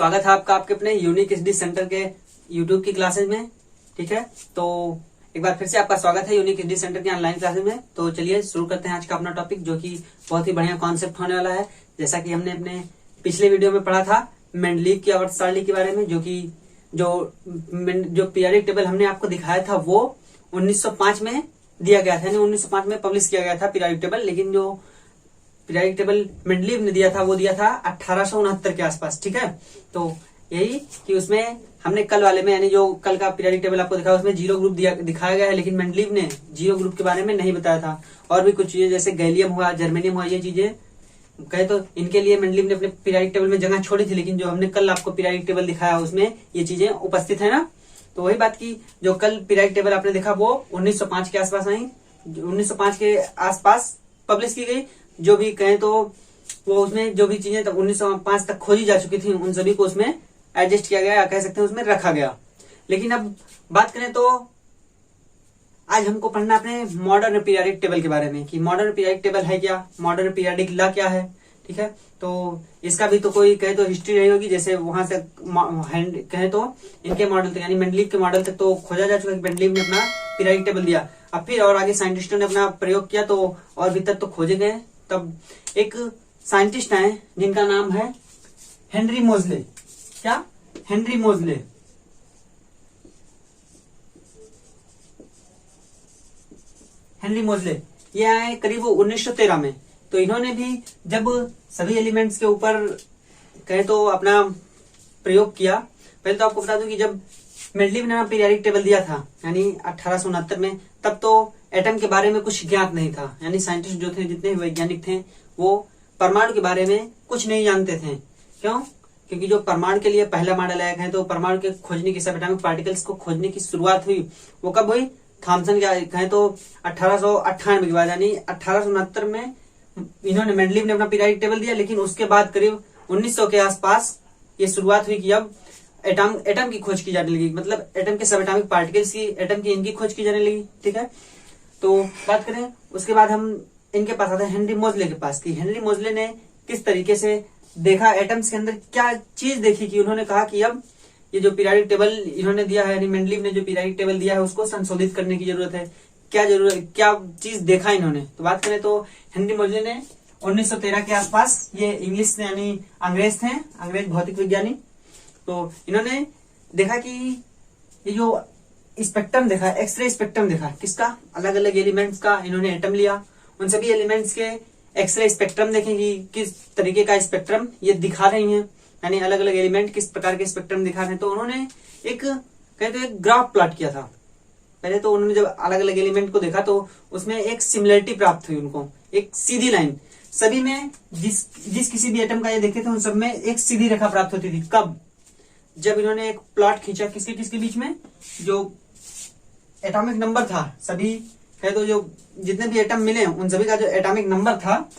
स्वागत है आपका आपके अपने यूनिक स्टडी सेंटर के यूट्यूब की क्लासेज में। ठीक है, तो एक बार फिर से आपका स्वागत है यूनिक स्टडी सेंटर के ऑनलाइन क्लासेज में। तो चलिए शुरू करते हैं आज का अपना टॉपिक, जो कि बहुत ही बढ़िया कॉन्सेप्ट होने वाला है। जैसा कि हमने अपने पिछले वीडियो में पढ़ा था मेंडलीव की आवर्त सारणी के बारे में, जो पीरियोडिक टेबल हमने आपको दिखाया था वो 1905 में दिया गया था, यानी 1905 में पब्लिश किया गया था पीरियोडिक टेबल। लेकिन जो पीरियोडिक टेबल मेंडलीव ने दिया था वो दिया था 1869 के आसपास। ठीक है, तो यही कि उसमें हमने कल वाले में, यानी जो कल का पीरियोडिक टेबल आपको दिखा उसमें जीरो ग्रुप दिखाया गया है, लेकिन मेंडलीव ने जीरो ग्रुप के बारे में नहीं बताया था। और भी कुछ चीजें जैसे गैलियम हुआ, जर्मेनियम हुआ, ये चीजें कहे तो इनके लिए मेंडलीव ने अपने पीरियोडिक टेबल में जगह छोड़ी थी, लेकिन जो हमने कल आपको पीरियोडिक टेबल दिखाया उसमें ये चीजें उपस्थित है ना। तो वही बात की जो कल पीरियोडिक टेबल आपने देखा वो 1905 के आसपास आई, 1905 के आसपास पब्लिश की गई। जो भी कहें तो वो उसमें जो भी चीजें 1905 तक खोजी जा चुकी थी उन सभी को उसमें एडजस्ट किया गया, कह सकते हैं उसमें रखा गया। लेकिन अब बात करें तो आज हमको पढ़ना अपने मॉडर्न पीरियोडिक टेबल के बारे में कि मॉडर्न पीरियोडिक टेबल है क्या, मॉडर्न पीरियोडिक लॉ क्या है। ठीक है, तो इसका भी तो कोई कहे तो हिस्ट्री रही होगी। जैसे वहां से कहे तो इनके मॉडल तक, यानी मेंडलीव के मॉडल तक तो खोजा जा चुका है, मेंडलीव ने अपना पीरियोडिक टेबल दिया। अब फिर और आगे साइंटिस्टों ने अपना प्रयोग किया तो और भी तक तो खोजे गए। तब एक साइंटिस्ट आए जिनका नाम है हेनरी मोजले। क्या? हेनरी मोजले। हेनरी मोजले ये आए करीब 1913 में। तो इन्होंने भी जब सभी एलिमेंट्स के ऊपर कहे तो अपना प्रयोग किया, पहले तो आपको बता दूं कि जब मेंडलीव ने पीरियोडिक टेबल दिया था यानी 1869 में, तब तो एटम के बारे में कुछ ज्ञात नहीं था। यानी साइंटिस्ट जो थे, जितने वैज्ञानिक थे, वो परमाणु के बारे में कुछ नहीं जानते थे। क्यों? क्योंकि जो परमाणु के लिए पहला मॉडल आया है, तो परमाणु के खोजने की, सब एटॉमिक पार्टिकल्स को खोजने की शुरुआत हुई वो कब हुई? थॉमसन के कहें तो 1898 के बाद, यानी 1869 में इन्होंने मेंडलीव ने अपना पीरियोडिक टेबल दिया। लेकिन उसके बाद करीब 1900 के आसपास ये शुरुआत हुई कि अब एटम की खोज की जाने लगी, मतलब एटम के सब एटॉमिक पार्टिकल्स की, एटम की इनकी खोज की जाने लगी। ठीक है, तो बात करें उसके बाद हम इनके पास आते हैं हेनरी मोजले के पास कि हेनरी मोजले ने किस तरीके से देखा एटम्स के अंदर, क्या चीज देखी कि उन्होंने कहा कि अब ये जो पीरियोडिक टेबल इन्होंने दिया है, यानी मेंडलीव ने जो पीरियोडिक टेबल दिया है उसको संशोधित करने की जरूरत है। क्या चीज देखा इन्होंने? तो बात करें तो हेनरी मोजले ने 1913 के आसपास, ये इंग्लिश यानी अंग्रेज थे, अंग्रेज भौतिक विज्ञानी। तो इन्होंने देखा कि ये जो स्पेक्ट्रम देखा, एक्सरे स्पेक्ट्रम देखा, किसका? अलग अलग एलिमेंट्स का इन्होंने एटम लिया, उन सभी एलिमेंट्स के एक्सरे स्पेक्ट्रम देखें कि किस तरीके का स्पेक्ट्रम ये दिखा रही हैं, यानी अलग अलग एलिमेंट किस प्रकार के स्पेक्ट्रम दिखा रहे हैं। तो उन्होंने एक ग्राफ प्लॉट किया था। पहले तो उन्होंने जब अलग अलग एलिमेंट को देखा तो उसमें एक सिमिलरिटी प्राप्त हुई उनको, एक सीधी लाइन सभी में, जिस किसी भी एटम का ये देखते थे उन सब में एक सीधी रेखा प्राप्त होती थी। कब? जब इन्होंने एक प्लॉट खींचा किसके बीच में, जो एटॉमिक नंबर था सभी है, तो जो जितने भी एटम मिले उन सभी का जो एटॉमिक नंबर था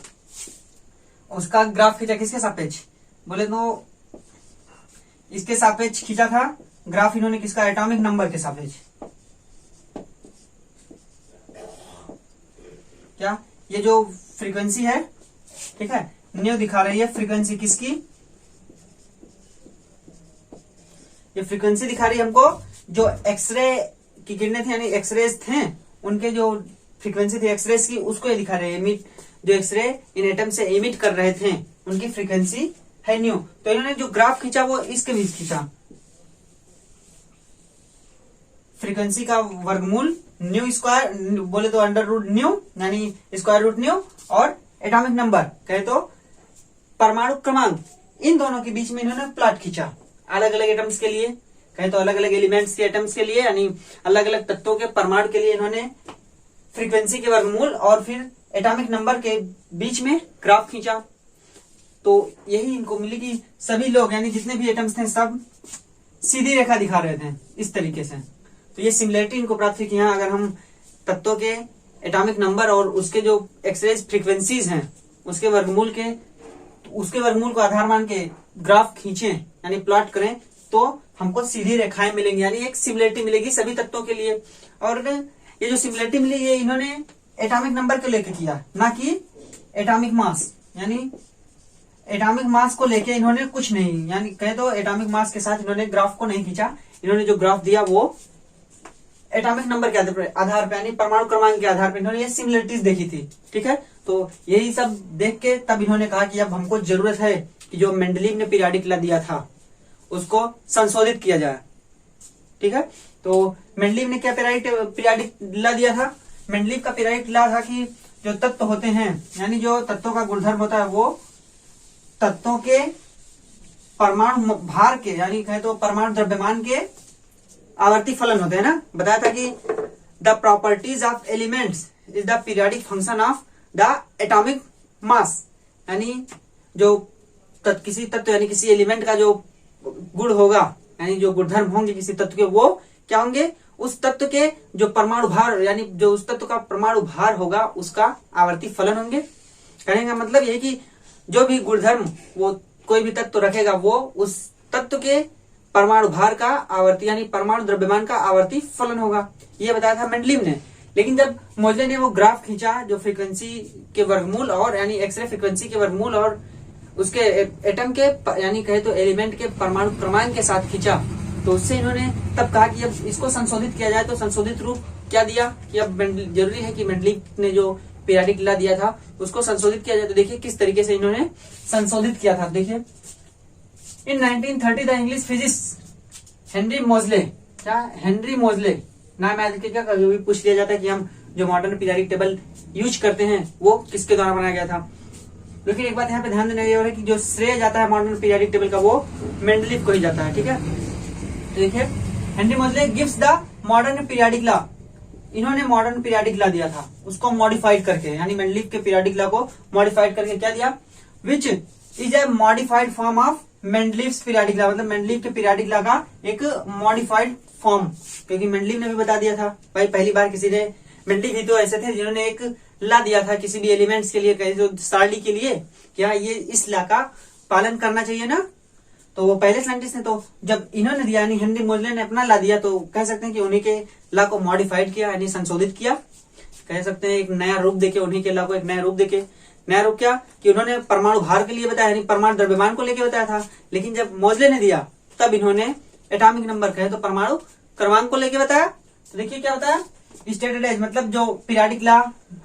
उसका ग्राफ खींचा। किसके सापेक्ष? बोले तो इसके सापेक्ष खींचा था ग्राफ इन्होंने, किसका? एटॉमिक नंबर के सापेक्ष। क्या? ये जो फ्रीक्वेंसी है, ठीक है, न्यू दिखा रही है फ्रीक्वेंसी किसकी? ये फ्रीक्वेंसी दिखा रही है हमको जो एक्सरे की किरणें थी, यानी एक्सरेज थे, उनके जो फ्रीक्वेंसी थी एक्सरेज की, उसको ये दिखा रहे हैं। जो एक्सरे इन एटम से इमिट कर रहे थे उनकी फ्रीक्वेंसी है न्यू। तो इन्होंने जो ग्राफ खींचा वो इसके बीच खींचा, फ्रीक्वेंसी का वर्गमूल न्यू स्क्वायर, बोले तो अंडर रूट न्यू, यानी स्क्वायर रूट न्यू, और एटॉमिक नंबर कहे तो परमाणु क्रमांक, इन दोनों के बीच में इन्होंने प्लॉट खींचा अलग अलग एटम्स के लिए, कहे तो अलग अलग एलिमेंट्स के एटम्स के लिए, यानी अलग अलग तत्वों के परमाणु के लिए इन्होंने फ्रीक्वेंसी के वर्गमूल और फिर एटॉमिक नंबर के बीच में ग्राफ खींचा। तो यही इनको मिली कि सभी लोग, यानी जितने भी एटम्स थे, सब सीधी रेखा दिखा रहे थे इस तरीके से। तो ये सिमिलरिटी इनको प्राप्त हुई कि यहाँ अगर हम तत्वों के एटॉमिक नंबर और उसके जो एक्सरे फ्रीक्वेंसीज हैं उसके वर्गमूल को आधार मान के ग्राफ खींचे, यानी प्लॉट करें, तो हमको सीधी रेखाएं मिलेंगी, यानी एक सिमिलरिटी मिलेगी सभी तत्वों के लिए। और ये जो सिमिलरिटी मिली ये इन्होंने एटॉमिक नंबर को लेकर किया, ना कि एटॉमिक मास, यानी एटॉमिक मास को लेके इन्होंने कुछ नहीं, यानी कहे तो एटॉमिक मास के साथ इन्होंने ग्राफ को नहीं खींचा। इन्होंने जो ग्राफ दिया वो एटॉमिक नंबर के आधार पर यानी परमाणु क्रमांक के आधार पर इन्होंने ये सिमिलरिटीज देखी थी। ठीक है, तो यही सब देख के तब इन्होंने कहा कि अब हमको जरूरत है कि जो मेंडलीव ने पीरियोडिक लॉ दिया था उसको संशोधित किया जाए। ठीक है, तो मेंडलीव ने क्या पीरियोडिक लॉ दिया था? मेंडलीव का पीरियोडिक लॉ था कि जो तत्व होते हैं, यानी जो तत्वों का गुणधर्म होता है, वो तत्वों के परमाणु भार के, यानी कहे तो परमाणु द्रव्यमान के आवर्ती फलन होते हैं ना। बताया था कि the properties of elements is the periodic function of the atomic mass, यानी जो किसी तत्व यानी किसी एलिमेंट का जो गुण होगा, यानी जो गुणधर्म होंगे किसी तत्व के, वो क्या होंगे? उस तत्व के जो परमाणु भार, यानी जो उस तत्व का परमाणु भार होगा उसका आवर्ती फलन होंगे। कहने का मतलब यह कि जो भी गुणधर्म वो कोई भी तत्व रखेगा वो उस तत्व के परमाणु भार का आवर्ती यानी परमाणु द्रव्यमान का आवर्ती फलन होगा। ये बताया था मेंडलीव ने। लेकिन जब मोजले ने वो ग्राफ खींचा जो फ्रीक्वेंसी के वर्गमूल और यानी एक्सरे फ्रीक्वेंसी के वर्गमूल और उसके एटम के यानी कहे तो एलिमेंट के परमाणु क्रमांक के साथ खींचा, तो उससे इन्होंने तब कहा कि अब इसको संशोधित किया जाए। तो संशोधित रूप क्या दिया कि अब जरूरी है कि मेंडलीव ने जो पीरियोडिक लॉ दिया था उसको संशोधित किया जाए। तो देखिए किस तरीके से इन्होंने संशोधित किया था। देखिए, इन 1930 द इंग्लिश फिजिसिस्ट हेनरी मोजले, क्या हेनरी मोजले नाम याद रखिएगा, कभी भी पूछ लिया जाता है कि हम जो मॉडर्न पीरियोडिक टेबल यूज करते हैं वो किसके द्वारा बनाया गया था। लेकिन एक बात यहाँ पे ध्यान देने की है कि जो श्रेय जाता है मॉडर्न पीरियोडिक टेबल का वो मेंडलीव को ही जाता है। ठीक है, तो देखिए हेनरी मोजले gives the modern periodic law, इन्होंने मॉडर्न पीरियोडिक लॉ दिया था उसको मॉडिफाइड करके, यानी मेंडलीव के पीरियोडिक लॉ को मॉडिफाइड करके क्या दिया? Which is a modified form of Mendeleev's periodic law, मतलब मेंडलीव के पीरियोडिक लॉ का एक मॉडिफाइड फॉर्म, क्योंकि मेंडलीव ने भी बता दिया था भाई पहली बार किसी ने, मेंडलीव ही तो ऐसे थे जिन्होंने एक लॉ दिया था किसी भी एलिमेंट्स के लिए, कहे तो सारणी के लिए, क्या ये इस लॉ का पालन करना चाहिए ना। तो वो पहले साइंटिस्ट ने, तो जब इन्होंने दिया यानी हेनरी मोजले ने अपना लॉ दिया तो कह सकते हैं कि उन्हीं के लॉ को मॉडिफाइड किया यानी संशोधित किया, कह सकते हैं एक नया रूप देके, उन्हीं के लॉ को एक नया रूप देके। नया रूप क्या कि उन्होंने परमाणु भार के लिए बताया यानी परमाणु द्रव्यमान को लेके बताया था, लेकिन जब मोजले ने दिया तब इन्होंने एटॉमिक नंबर कहे तो परमाणु क्रमांक को लेके बताया। तो देखिए क्या बताया? स्टेटेड एज, मतलब जो पीरियोडिक लॉ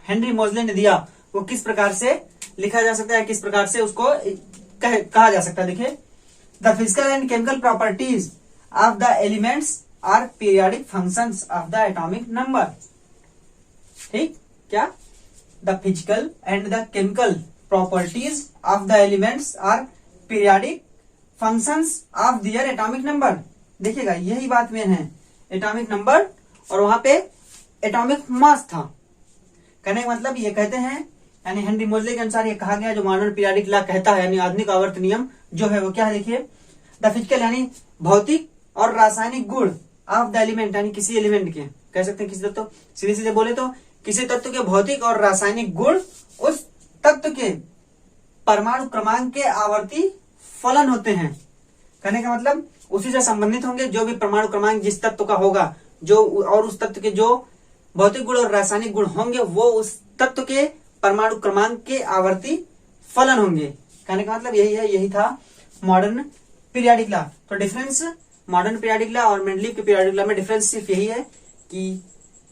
हेनरी मोजले ने दिया वो किस प्रकार से लिखा जा सकता है, किस प्रकार से उसको कहा जा सकता है। देखिए, the physical and chemical properties of the elements are periodic functions of the atomic number. ठीक, क्या? The physical and the chemical properties of the elements are periodic functions of their atomic number. देखिएगा यही बात main है, atomic number और वहां पे atomic mass था। कहने का मतलब ये कहते हैं, यानी हेनरी मोजले के अनुसार ये कहा गया जो मॉडर्न पीरियोडिक लॉ कहता है यानी आधुनिक आवर्त नियम जो है वो क्या है? देखिए, द फिजिकल यानी भौतिक और रासायनिक गुण ऑफ द एलिमेंट, यानी किसी एलिमेंट के, कह सकते हैं किसी तत्व, सीधे सीधे बोले तो किसी तत्व के भौतिक और रासायनिक गुण उस तत्व के परमाणु क्रमांक के आवर्ती फलन होते हैं। कहने का मतलब उसी से संबंधित होंगे, जो भी परमाणु क्रमांक जिस तत्व का होगा जो, और उस तत्व के जो भौतिक गुण और रासायनिक गुण होंगे वो उस तत्व के परमाणु क्रमांक के आवर्ती फलन होंगे। कहने का मतलब यही है, यही था मॉडर्न पीरियोडिक लॉ। तो डिफरेंस मॉडर्न पीरियोडिक लॉ और मेंडलीव के पीरियोडिक लॉ में डिफरेंस सिर्फ यही है कि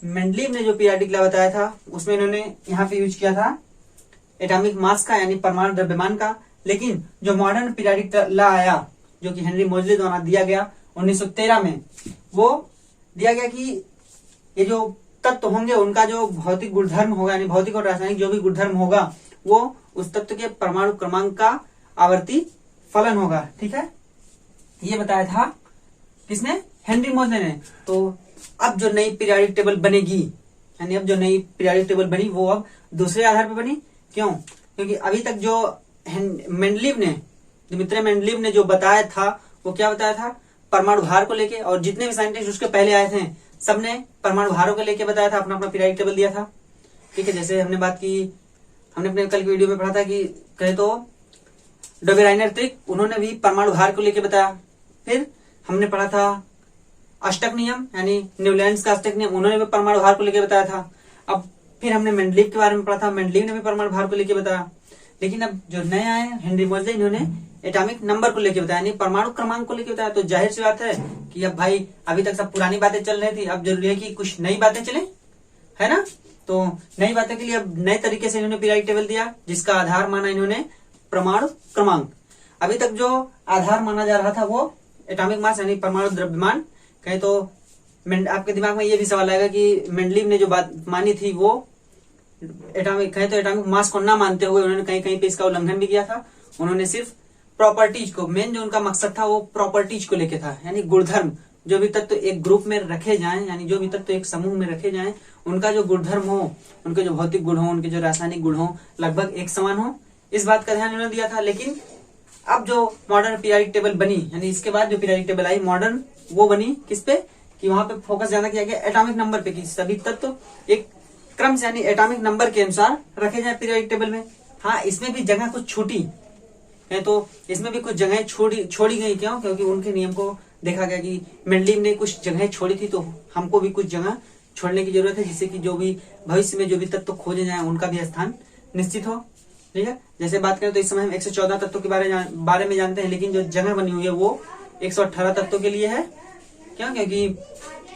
मेंडलीव ने जो पीरियोडिक लॉ बताया था उसमें इन्होंने यहाँ पे यूज किया था एटॉमिक मास का यानी परमाणु द्रव्यमान का, लेकिन जो मॉडर्न पीरियोडिक लॉ आया जो कि हेनरी मोजले द्वारा दिया गया 1913 में, वो दिया गया कि ये जो तत्व होंगे उनका जो भौतिक गुणधर्म होगा यानी भौतिक और रासायनिक जो भी गुणधर्म होगा वो उस तत्व के परमाणु क्रमांक का आवर्ती फलन होगा। ठीक है, ये बताया था किसने? हेनरी मोजले ने। तो अब जो नई पीरियोडिक टेबल बनेगी, यानी अब जो नई पीरियोडिक टेबल बनी वो अब दूसरे आधार पर बनी। क्यों? क्योंकि अभी तक जो मेंडलीव ने, दिमित्री मेंडलीव ने जो बताया था वो क्या बताया था? परमाणु भार को लेके, और जितने भी साइंटिस्ट उसके पहले आए थे सबने परमाणु भारों को लेके बताया था, अपना अपना पीरियोडिक टेबल दिया था। ठीक है, जैसे हमने बात की, हमने अपने कल की वीडियो में पढ़ा था कि कहे तो डोबेराइनर ट्रिक, उन्होंने भी परमाणु भार को लेके बताया। फिर हमने पढ़ा था अष्टक नियम यानी न्यूलैंड्स का अष्टक नियम, उन्होंने भी परमाणु भार को लेके बताया था। अब फिर हमने मेंडलीव के बारे में पढ़ा था, मेंडलीव ने भी परमाणु भार को लेके बताया। लेकिन अब जो नया है हेनरी मोजले, इन्होंने एटॉमिक नंबर को लेके बताया, यानी परमाणु क्रमांक को लेके बताया। तो जाहिर सी बात है कि अब भाई अभी तक सब पुरानी बातें चल रही थी, अब जरूरी है कि कुछ नई बातें चले, है ना। तो नई बातें के लिए अब नए तरीके से इन्होंने पीरियोडिक टेबल दिया, जिसका आधार माना इन्होंने परमाणु क्रमांक। अभी तक जो आधार माना जा रहा था वो एटॉमिक मास यानी परमाणु द्रव्यमान। कहें तो आपके दिमाग में ये भी सवाल आएगा कि मेंडलीव ने जो बात मानी थी वो एटॉमिक, कहें तो एटॉमिक मास को ना मानते हुए उन्होंने कहीं कहीं पे इसका उल्लंघन भी किया था। उन्होंने सिर्फ प्रॉपर्टीज को, मेन जो उनका मकसद था वो प्रॉपर्टीज को लेके था, यानी गुणधर्म, जो भी तत्व एक ग्रुप में रखे जाएं, यानी जो भी तत्व एक समूह में रखे जाएं, उनका जो गुणधर्म हो, उनके जो भौतिक गुण हो, उनके जो रासायनिक गुण हो, लगभग एक समान हो, इस बात का ध्यान इन्होंने दिया था। लेकिन अब जो मॉडर्न पीरियोडिक टेबल बनी, यानी इसके बाद जो पीरियोडिक टेबल आई मॉडर्न, वो बनी किस पे, कि वहां पे फोकस ज्यादा किया गया एटॉमिक नंबर पे, कि सभी तत्व एक क्रम से यानी एटॉमिक नंबर के अनुसार रखे जाए पीरियोडिक टेबल में। हाँ, इसमें भी जगह कुछ छूटी है, तो इसमें भी कुछ जगह छोड़ी गई। क्यों? क्योंकि उनके नियम को देखा गया कि मेंडलीव ने कुछ जगह छोड़ी थी, तो हमको भी कुछ जगह छोड़ने की जरूरत है, जिससे कि जो भी भविष्य में जो भी तत्व खोजे जाए उनका भी स्थान निश्चित हो। ठीक है, जैसे बात करें तो इस समय हम 114 तत्वों के बारे में जानते हैं, लेकिन जो जगह बनी हुई है वो 118 तत्वों के लिए है। क्यों? क्योंकि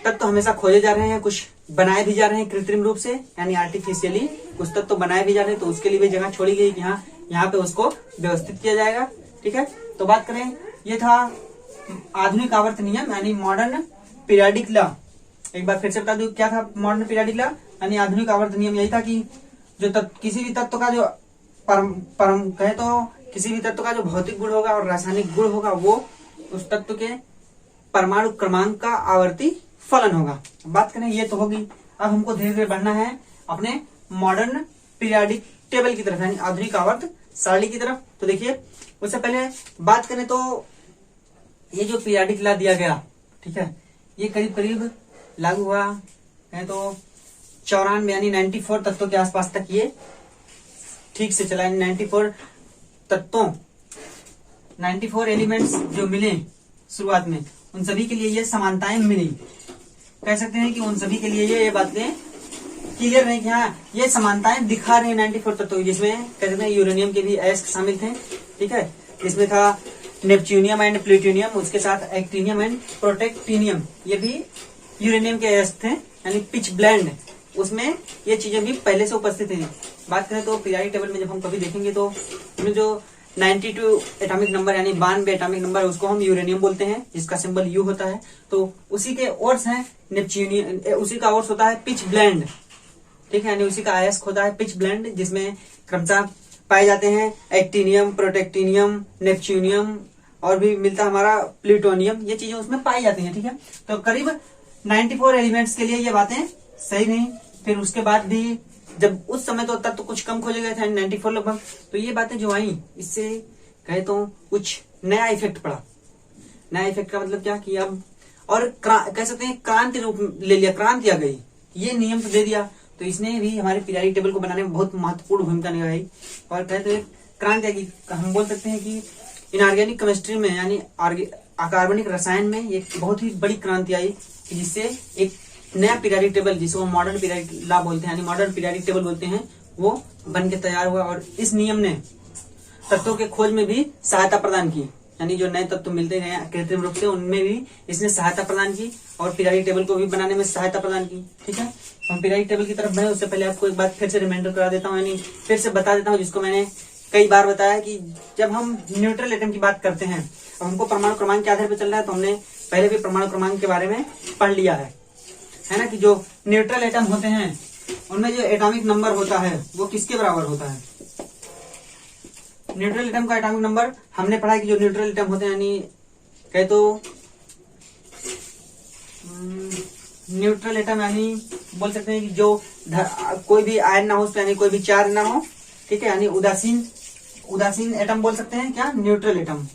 तत्व हमेशा खोजे जा रहे हैं, कुछ बनाए भी जा रहे हैं कृत्रिम रूप से, यानी आर्टिफिशियली कुछ तत्व बनाए भी जा रहे हैं, तो उसके लिए भी जगह छोड़ी गई कि हाँ यहाँ पे उसको व्यवस्थित किया जाएगा। ठीक है, तो बात करें, ये था आधुनिक आवर्त नियम यानी मॉडर्न पीरियोडिक लॉ। एक बार फिर से बता दूं क्या था मॉडर्न पीरियोडिक लॉ यानी आधुनिक आवर्त नियम। यही था कि जो किसी भी तत्व का जो कहे तो किसी भी तत्व का जो भौतिक गुण होगा और रासायनिक गुण होगा वो उस तत्व के परमाणु क्रमांक का आवर्ती फलन होगा। बात करें ये तो होगी, अब हमको धीरे धीरे बढ़ना है अपने मॉडर्न पीरियोडिक टेबल की तरफ यानी आधुनिक आवर्त सारणी की तरफ। तो देखिए, उससे पहले बात करें तो ये जो पीरियोडिक लॉ दिया गया, ठीक है, ये करीब करीब लागू हुआ है तो 94 यानी 94 तत्वों के आसपास तक ये ठीक से चला। 94 तत्वों 94 एलिमेंट्स जो मिले शुरुआत में, उन सभी के लिए ये समानताएं मिली। कह सकते हैं कि उन सभी के लिए ये बातें क्लियर नहीं कि हाँ ये समानताएं दिखा रहे हैं 94 तत्वों, जिसमें कह सकते हैं यूरेनियम के भी अयस्क शामिल थे। ठीक है, जिसमें था नेपच्यूनियम एंड प्लूटोनियम, उसके साथ एक्टिनियम एंड प्रोटेक्टिनियम, ये भी यूरेनियम के अयस्क थे, यानी पिच ब्लेंड, उसमें ये चीजें भी पहले से उपस्थित हैं। बात करें तो पीरियोडिक टेबल में जब हम कभी देखेंगे तो उसमें जो 92 एटॉमिक नंबर यानी 92 एटॉमिक नंबर, उसको हम यूरेनियम बोलते हैं, जिसका सिंबल यू होता है। तो उसी के ओर्स हैं नेपच्यूनियम, उसी का ओर्स होता है पिच ब्लेंड। ठीक है, यानी उसी का अयस्क होता है पिच ब्लेंड, जिसमें क्रमशः पाए जाते हैं एक्टिनियम, प्रोटेक्टिनियम, नेपच्यूनियम और भी मिलता है हमारा प्लूटोनियम, ये चीजें उसमें पाई जाती हैं। ठीक है, तो करीब 94 एलिमेंट्स के लिए ये बातें सही नहीं। फिर उसके बाद भी जब उस समय तो तत्व कुछ कम खोजे गए थे 94 लगभग, तो ये बातें जो आई इससे कहे तो कुछ नया इफेक्ट पड़ा। नया इफेक्ट का मतलब क्या कि अब और कह सकते हैं क्रांति रूप ले लिया, क्रांति आ गई, ये नियम तो दे दिया, तो इसने भी हमारे पीरियोडिक टेबल को बनाने में बहुत महत्वपूर्ण भूमिका निभाई। और कहते हैं क्रांति आ गई, हम बोल सकते हैं कि इनऑर्गेनिक केमिस्ट्री में यानी अकार्बनिक रसायन में एक बहुत ही बड़ी क्रांति आई, जिससे एक नया पीरियोडिक टेबल, जिसको मॉडर्न पीरियोडिक लॉ बोलते हैं यानी मॉडर्न पीरियोडिक टेबल बोलते हैं, वो बन के तैयार हुआ। और इस नियम ने तत्वों के खोज में भी सहायता प्रदान की, यानी जो नए तत्व मिलते गए कृत्रिम रूप से उनमें भी इसने सहायता प्रदान की और पीरियोडिक टेबल को भी बनाने में सहायता प्रदान की। ठीक है, हम पीरियोडिक टेबल की तरफ बढ़े उससे पहले आपको एक बात फिर से रिमाइंडर करा देता हूँ, यानी फिर से बता देता हूँ, जिसको मैंने कई बार बताया कि जब हम न्यूट्रल एटम की बात करते हैं, अब हमको परमाणु क्रमांक के आधार पर चल रहा है, तो हमने पहले भी परमाणु क्रमांक के बारे में पढ़ लिया है ना, कि जो न्यूट्रल एटम होते हैं उनमें जो एटॉमिक नंबर होता है वो किसके बराबर होता है। न्यूट्रल एटम का एटॉमिक नंबर हमने पढ़ा कि जो न्यूट्रल एटम होते हैं, यानी कहे तो न्यूट्रल एटम यानी बोल सकते हैं कि जो कोई भी आयन ना हो उस पर, यानी कोई भी चार्ज ना हो। ठीक है, यानी उदासीन एटम बोल सकते हैं क्या, न्यूट्रल एटम।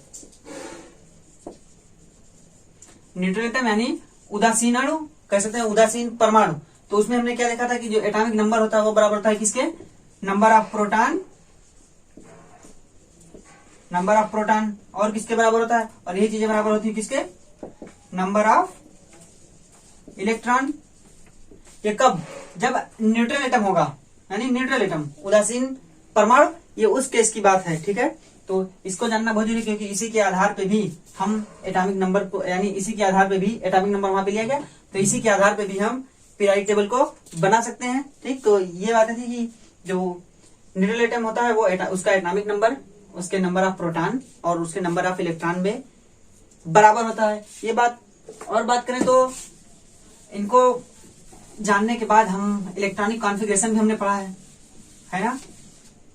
न्यूट्रल एटम यानी उदासीन अणु, कह सकते हैं उदासीन परमाणु। तो उसमें हमने क्या देखा था कि जो एटॉमिक नंबर होता है वो बराबर होता है किसके, नंबर ऑफ प्रोटॉन और किसके बराबर होता है, और ये चीजें बराबर होती है किसके, नंबर ऑफ इलेक्ट्रॉन। ये कब, जब न्यूट्रल एटम होगा, यानी न्यूट्रल एटम उदासीन परमाणु ये उस केस की बात है, ठीक है। तो इसको जानना बहुत जरूरी, क्योंकि इसी के आधार पे भी हम एटॉमिक नंबर को, यानी इसी के आधार पे भी एटॉमिक नंबर वहां पे लिया गया, तो इसी के आधार पे भी हम पीरियोडिक टेबल को बना सकते हैं, ठीक। तो ये बातें थी कि जो न्यूट्रल एटम होता है वो उसका एटॉमिक नंबर उसके नंबर ऑफ प्रोटॉन और उसके नंबर ऑफ इलेक्ट्रॉन में बराबर होता है, ये बात। और बात करें तो इनको जानने के बाद हम इलेक्ट्रॉनिक कॉन्फ़िगरेशन भी हमने पढ़ा है ना।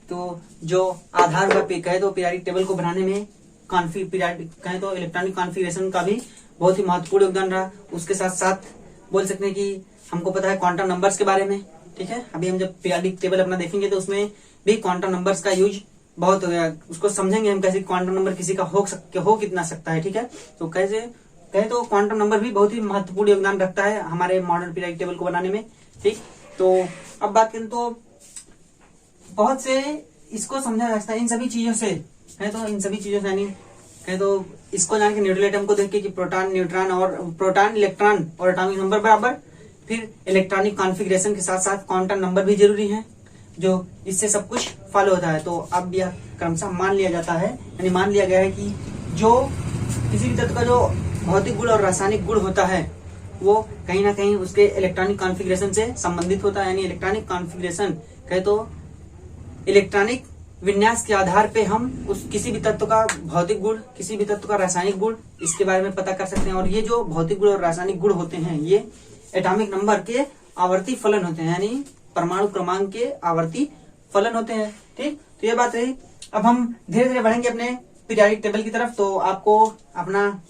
तो जो आधार हुआ कहे तो पीरियोडिक टेबल को बनाने में पीरियोडिक कहे तो इलेक्ट्रॉनिक कॉन्फ़िगरेशन का भी बहुत ही महत्वपूर्ण योगदान रहा। उसके साथ साथ बोल सकते हैं कि हमको पता है क्वांटम नंबर्स के बारे में, ठीक है। अभी हम जब पीरियोडिक टेबल अपना देखेंगे तो उसमें भी क्वांटम नंबर्स का यूज बहुत हो गया, उसको समझेंगे हम कैसे क्वांटम नंबर किसी का हो कितना सकता है, ठीक है। तो कैसे कहे तो क्वांटम नंबर भी बहुत ही महत्वपूर्ण योगदान रखता है हमारे मॉडर्न पीरियोडिक टेबल को बनाने में, ठीक। तो अब बात करें तो बहुत से इसको समझा जा सकता है इन सभी चीजों से, है तो इन सभी चीजों से, यानी कहे तो इसको जान के न्यूट्रल एटम को देख के कि प्रोटॉन न्यूट्रॉन और प्रोटॉन इलेक्ट्रॉन और एटॉमिक नंबर बराबर, फिर इलेक्ट्रॉनिक कॉन्फ़िगरेशन के साथ साथ क्वांटम नंबर भी जरूरी है, जो इससे सब कुछ फॉलो होता है। तो अब यह क्रमशः मान लिया जाता है, यानी मान लिया गया है कि जो किसी भी तत्व का जो भौतिक गुण और रासायनिक गुण होता है वो कहीं ना कहीं उसके इलेक्ट्रॉनिक कॉन्फ़िगरेशन से संबंधित होता है। यानी इलेक्ट्रॉनिक कॉन्फ़िगरेशन कहे तो इलेक्ट्रॉनिक विन्यास के आधार पे हम उस किसी भी तत्व का भौतिक गुण, किसी भी तत्व का रासायनिक गुण, इसके बारे में पता कर सकते हैं। और ये जो भौतिक गुण और रासायनिक गुण होते हैं ये एटॉमिक नंबर के आवर्ती फलन होते हैं, यानी परमाणु क्रमांक के आवर्ती फलन होते हैं, ठीक। तो ये बात रही। अब हम धीरे धीरे बढ़ेंगे अपने पीरियोडिक टेबल की तरफ। तो आपको अपना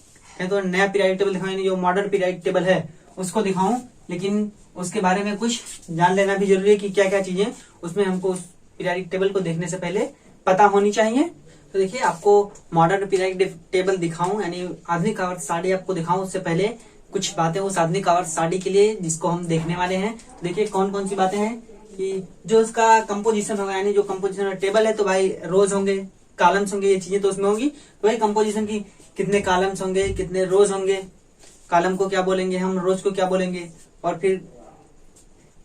तो नया पीरियोडिक टेबल दिखाऊं, जो मॉडर्न पीरियोडिक टेबल है उसको दिखाऊं, लेकिन उसके बारे में कुछ जान लेना भी जरूरी है कि क्या क्या चीजें उसमें हमको उस पीरियोडिक टेबल को देखने से पहले पता होनी चाहिए। तो देखिए, आपको मॉडर्न पीरियोडिक टेबल दिखाऊं, यानी आधुनिक आवर्त सारणी आपको दिखाऊं, उससे पहले कुछ बातें उस आधुनिक आवर्त सारणी के लिए जिसको हम देखने वाले हैं। देखिए कौन कौन सी बातें हैं कि जो उसका कंपोजिशन होगा, यानी जो कंपोजिशन टेबल है तो भाई रोज होंगे, कॉलम्स होंगे, ये चीजें तो उसमें होंगी। तो भाई कंपोजिशन की कितने कॉलम्स होंगे, कितने रोज होंगे, कॉलम को क्या बोलेंगे हम, रोज को क्या बोलेंगे, और फिर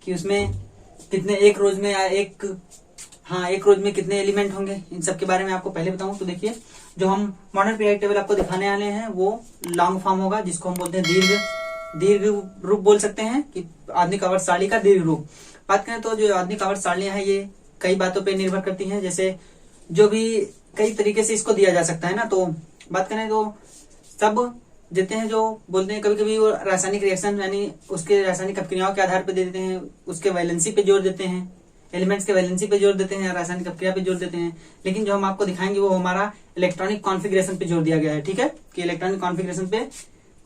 कि उसमें कितने एक रोज में कितने एलिमेंट होंगे, इन सब के बारे में आपको पहले बताऊं। तो देखिए, जो हम मॉडर्न पीरियोडिक टेबल आपको दिखाने वाले हैं वो लॉन्ग फॉर्म होगा, जिसको हम बोलते हैं दीर्घ रूप बोल सकते हैं, कि आधुनिक आवर्त सारणी का दीर्घ रूप। बात करें तो जो आधुनिक आवर्त सारणियां हैं ये कई बातों पे निर्भर करती हैं, जैसे जो भी कई तरीके से इसको दिया जा सकता है ना। तो बात करें तो सब देते हैं, जो बोलते हैं कभी कभी वो रासायनिक रिएक्शन, यानी उसके रासायनिक अपक्रियाओं के आधार पर दे देते हैं, उसके वैलेंसी पे जोर देते हैं, एलिमेंट्स के वैलेंसी पे जोर देते हैं, रासायनिक अपक्रिया पे जोर देते हैं। लेकिन जो हम आपको दिखाएंगे वो हमारा इलेक्ट्रॉनिक कॉन्फ़िगरेशन पे जोर दिया गया है, ठीक है, कि इलेक्ट्रॉनिक कॉन्फ़िगरेशन पे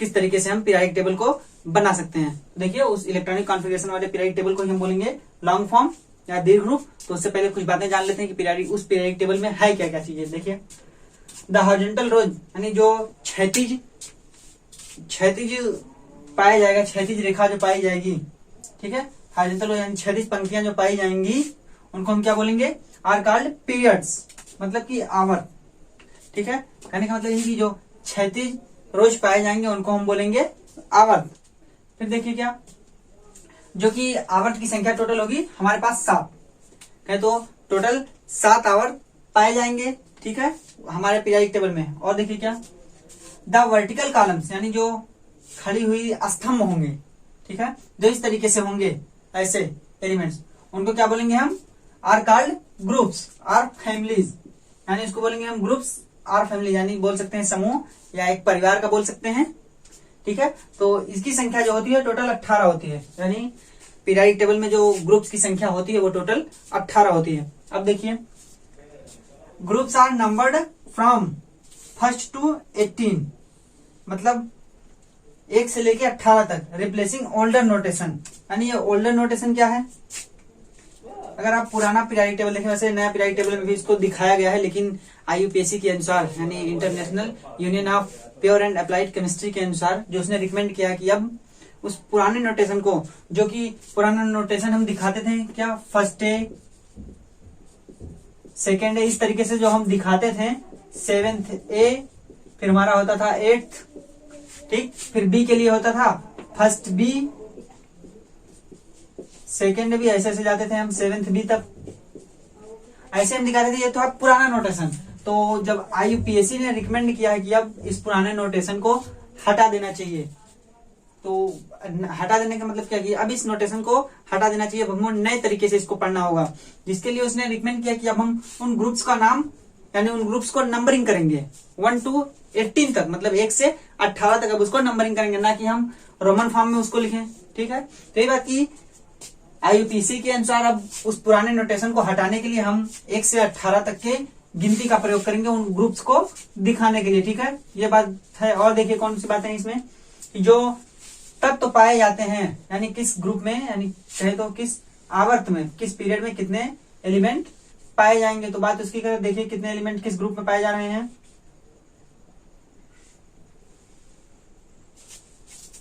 किस तरीके से हम पीरियोडिक टेबल को बना सकते हैं। देखिए, उस इलेक्ट्रॉनिक कॉन्फ़िगरेशन वाले पीरियोडिक टेबल को हम बोलेंगे लॉन्ग फॉर्म या दीर्घ रूप। तो उससे पहले कुछ बातें जान लेते हैं कि उस पीरियोडिक टेबल में है क्या क्या चीजें। देखिए, द हॉरिजॉन्टल रोज, यानी जो क्षैतिज पाया जाएगा, क्षैतिज रेखा जो पाई जाएगी, ठीक है, हॉरिजॉन्टल रोज यानी क्षैतिज पंक्तियां जो पाई जाएंगी उनको हम क्या बोलेंगे, आर कॉल्ड पीरियड्स, मतलब कि आवर्त, ठीक है। कहने का मतलब ये कि जो क्षैतिज रोज पाए जाएंगे उनको हम बोलेंगे आवर्त। फिर देखिए क्या, जो कि आवर्त की संख्या टोटल होगी हमारे पास 7, कहे तो टोटल 7 आवर्त पाए जाएंगे, ठीक है, हमारे पीरियोडिक टेबल में। और देखिए क्या, द वर्टिकल कॉलम्स, यानी जो खड़ी हुई स्तंभ होंगे, ठीक है, जो इस तरीके से होंगे ऐसे एलिमेंट्स, उनको क्या बोलेंगे हम, are called groups or families, यानी इसको बोलेंगे हम ग्रुप्स आर फैमिली, यानी बोल सकते हैं समूह या एक परिवार का बोल सकते हैं, ठीक है। तो इसकी संख्या जो होती है टोटल 18 होती है, यानी पीरियोडिक टेबल में जो ग्रुप्स की संख्या होती है वो टोटल 18 होती है। अब देखिए, groups are numbered from 1 to 18, मतलब 1 से लेके 18 तक, रिप्लेसिंग ओल्डर नोटेशन। यानी ये ओल्डर नोटेशन क्या है, अगर आप पुराना पीरियोडिक टेबल देखें, वैसे नया पीरियोडिक टेबल में भी इसको दिखाया गया है, लेकिन IUPAC के अनुसार, यानी international union of pure and applied chemistry के अनुसार, जो उसने रिकमेंड किया कि अब उस पुराने नोटेशन को, जो कि पुराना नोटेशन हम दिखाते थे क्या, फर्स्ट ए, सेकेंड ए, इस तरीके से जो हम दिखाते थे, 7th ए, फिर हमारा होता था 8th, ठीक, फिर बी के लिए होता था फर्स्ट बी, सेकेंड भी ऐसे ऐसे जाते थे हम 7th बी तक, ऐसे हम दिखाते थे, ये तो आप पुराना नोटेशन। तो जब IUPAC ने रिकमेंड किया है कि अब इस पुराने नोटेशन को हटा देना चाहिए, तो हटा देने का मतलब क्या कि अब इस नोटेशन को हटा देना चाहिए, अब हमको नए तरीके से इसको पढ़ना होगा। जिसके लिए उसने रिकमेंड किया कि अब हम उन ग्रुप्स का नाम यानी उन ग्रुप्स को नंबरिंग करेंगे 1 to 18 तक, मतलब 1 से 18 तक अब उसको नंबरिंग करेंगे, ना कि हम रोमन फॉर्म में उसको लिखें। ठीक है, तो ये बात की IUPAC के अनुसार अब उस पुराने नोटेशन को हटाने के लिए हम 1 से 18 तक के गिनती का प्रयोग करेंगे उन ग्रुप्स को दिखाने के लिए। ठीक है, ये बात है। और देखिए कौन सी बातें इसमें, जो तत्व पाए जाते हैं यानी किस ग्रुप में, यानी कहे तो किस आवर्त में, किस पीरियड में कितने एलिमेंट पाए जाएंगे। तो बात उसकी करें, देखिए कितने एलिमेंट किस ग्रुप में पाए जा रहे हैं।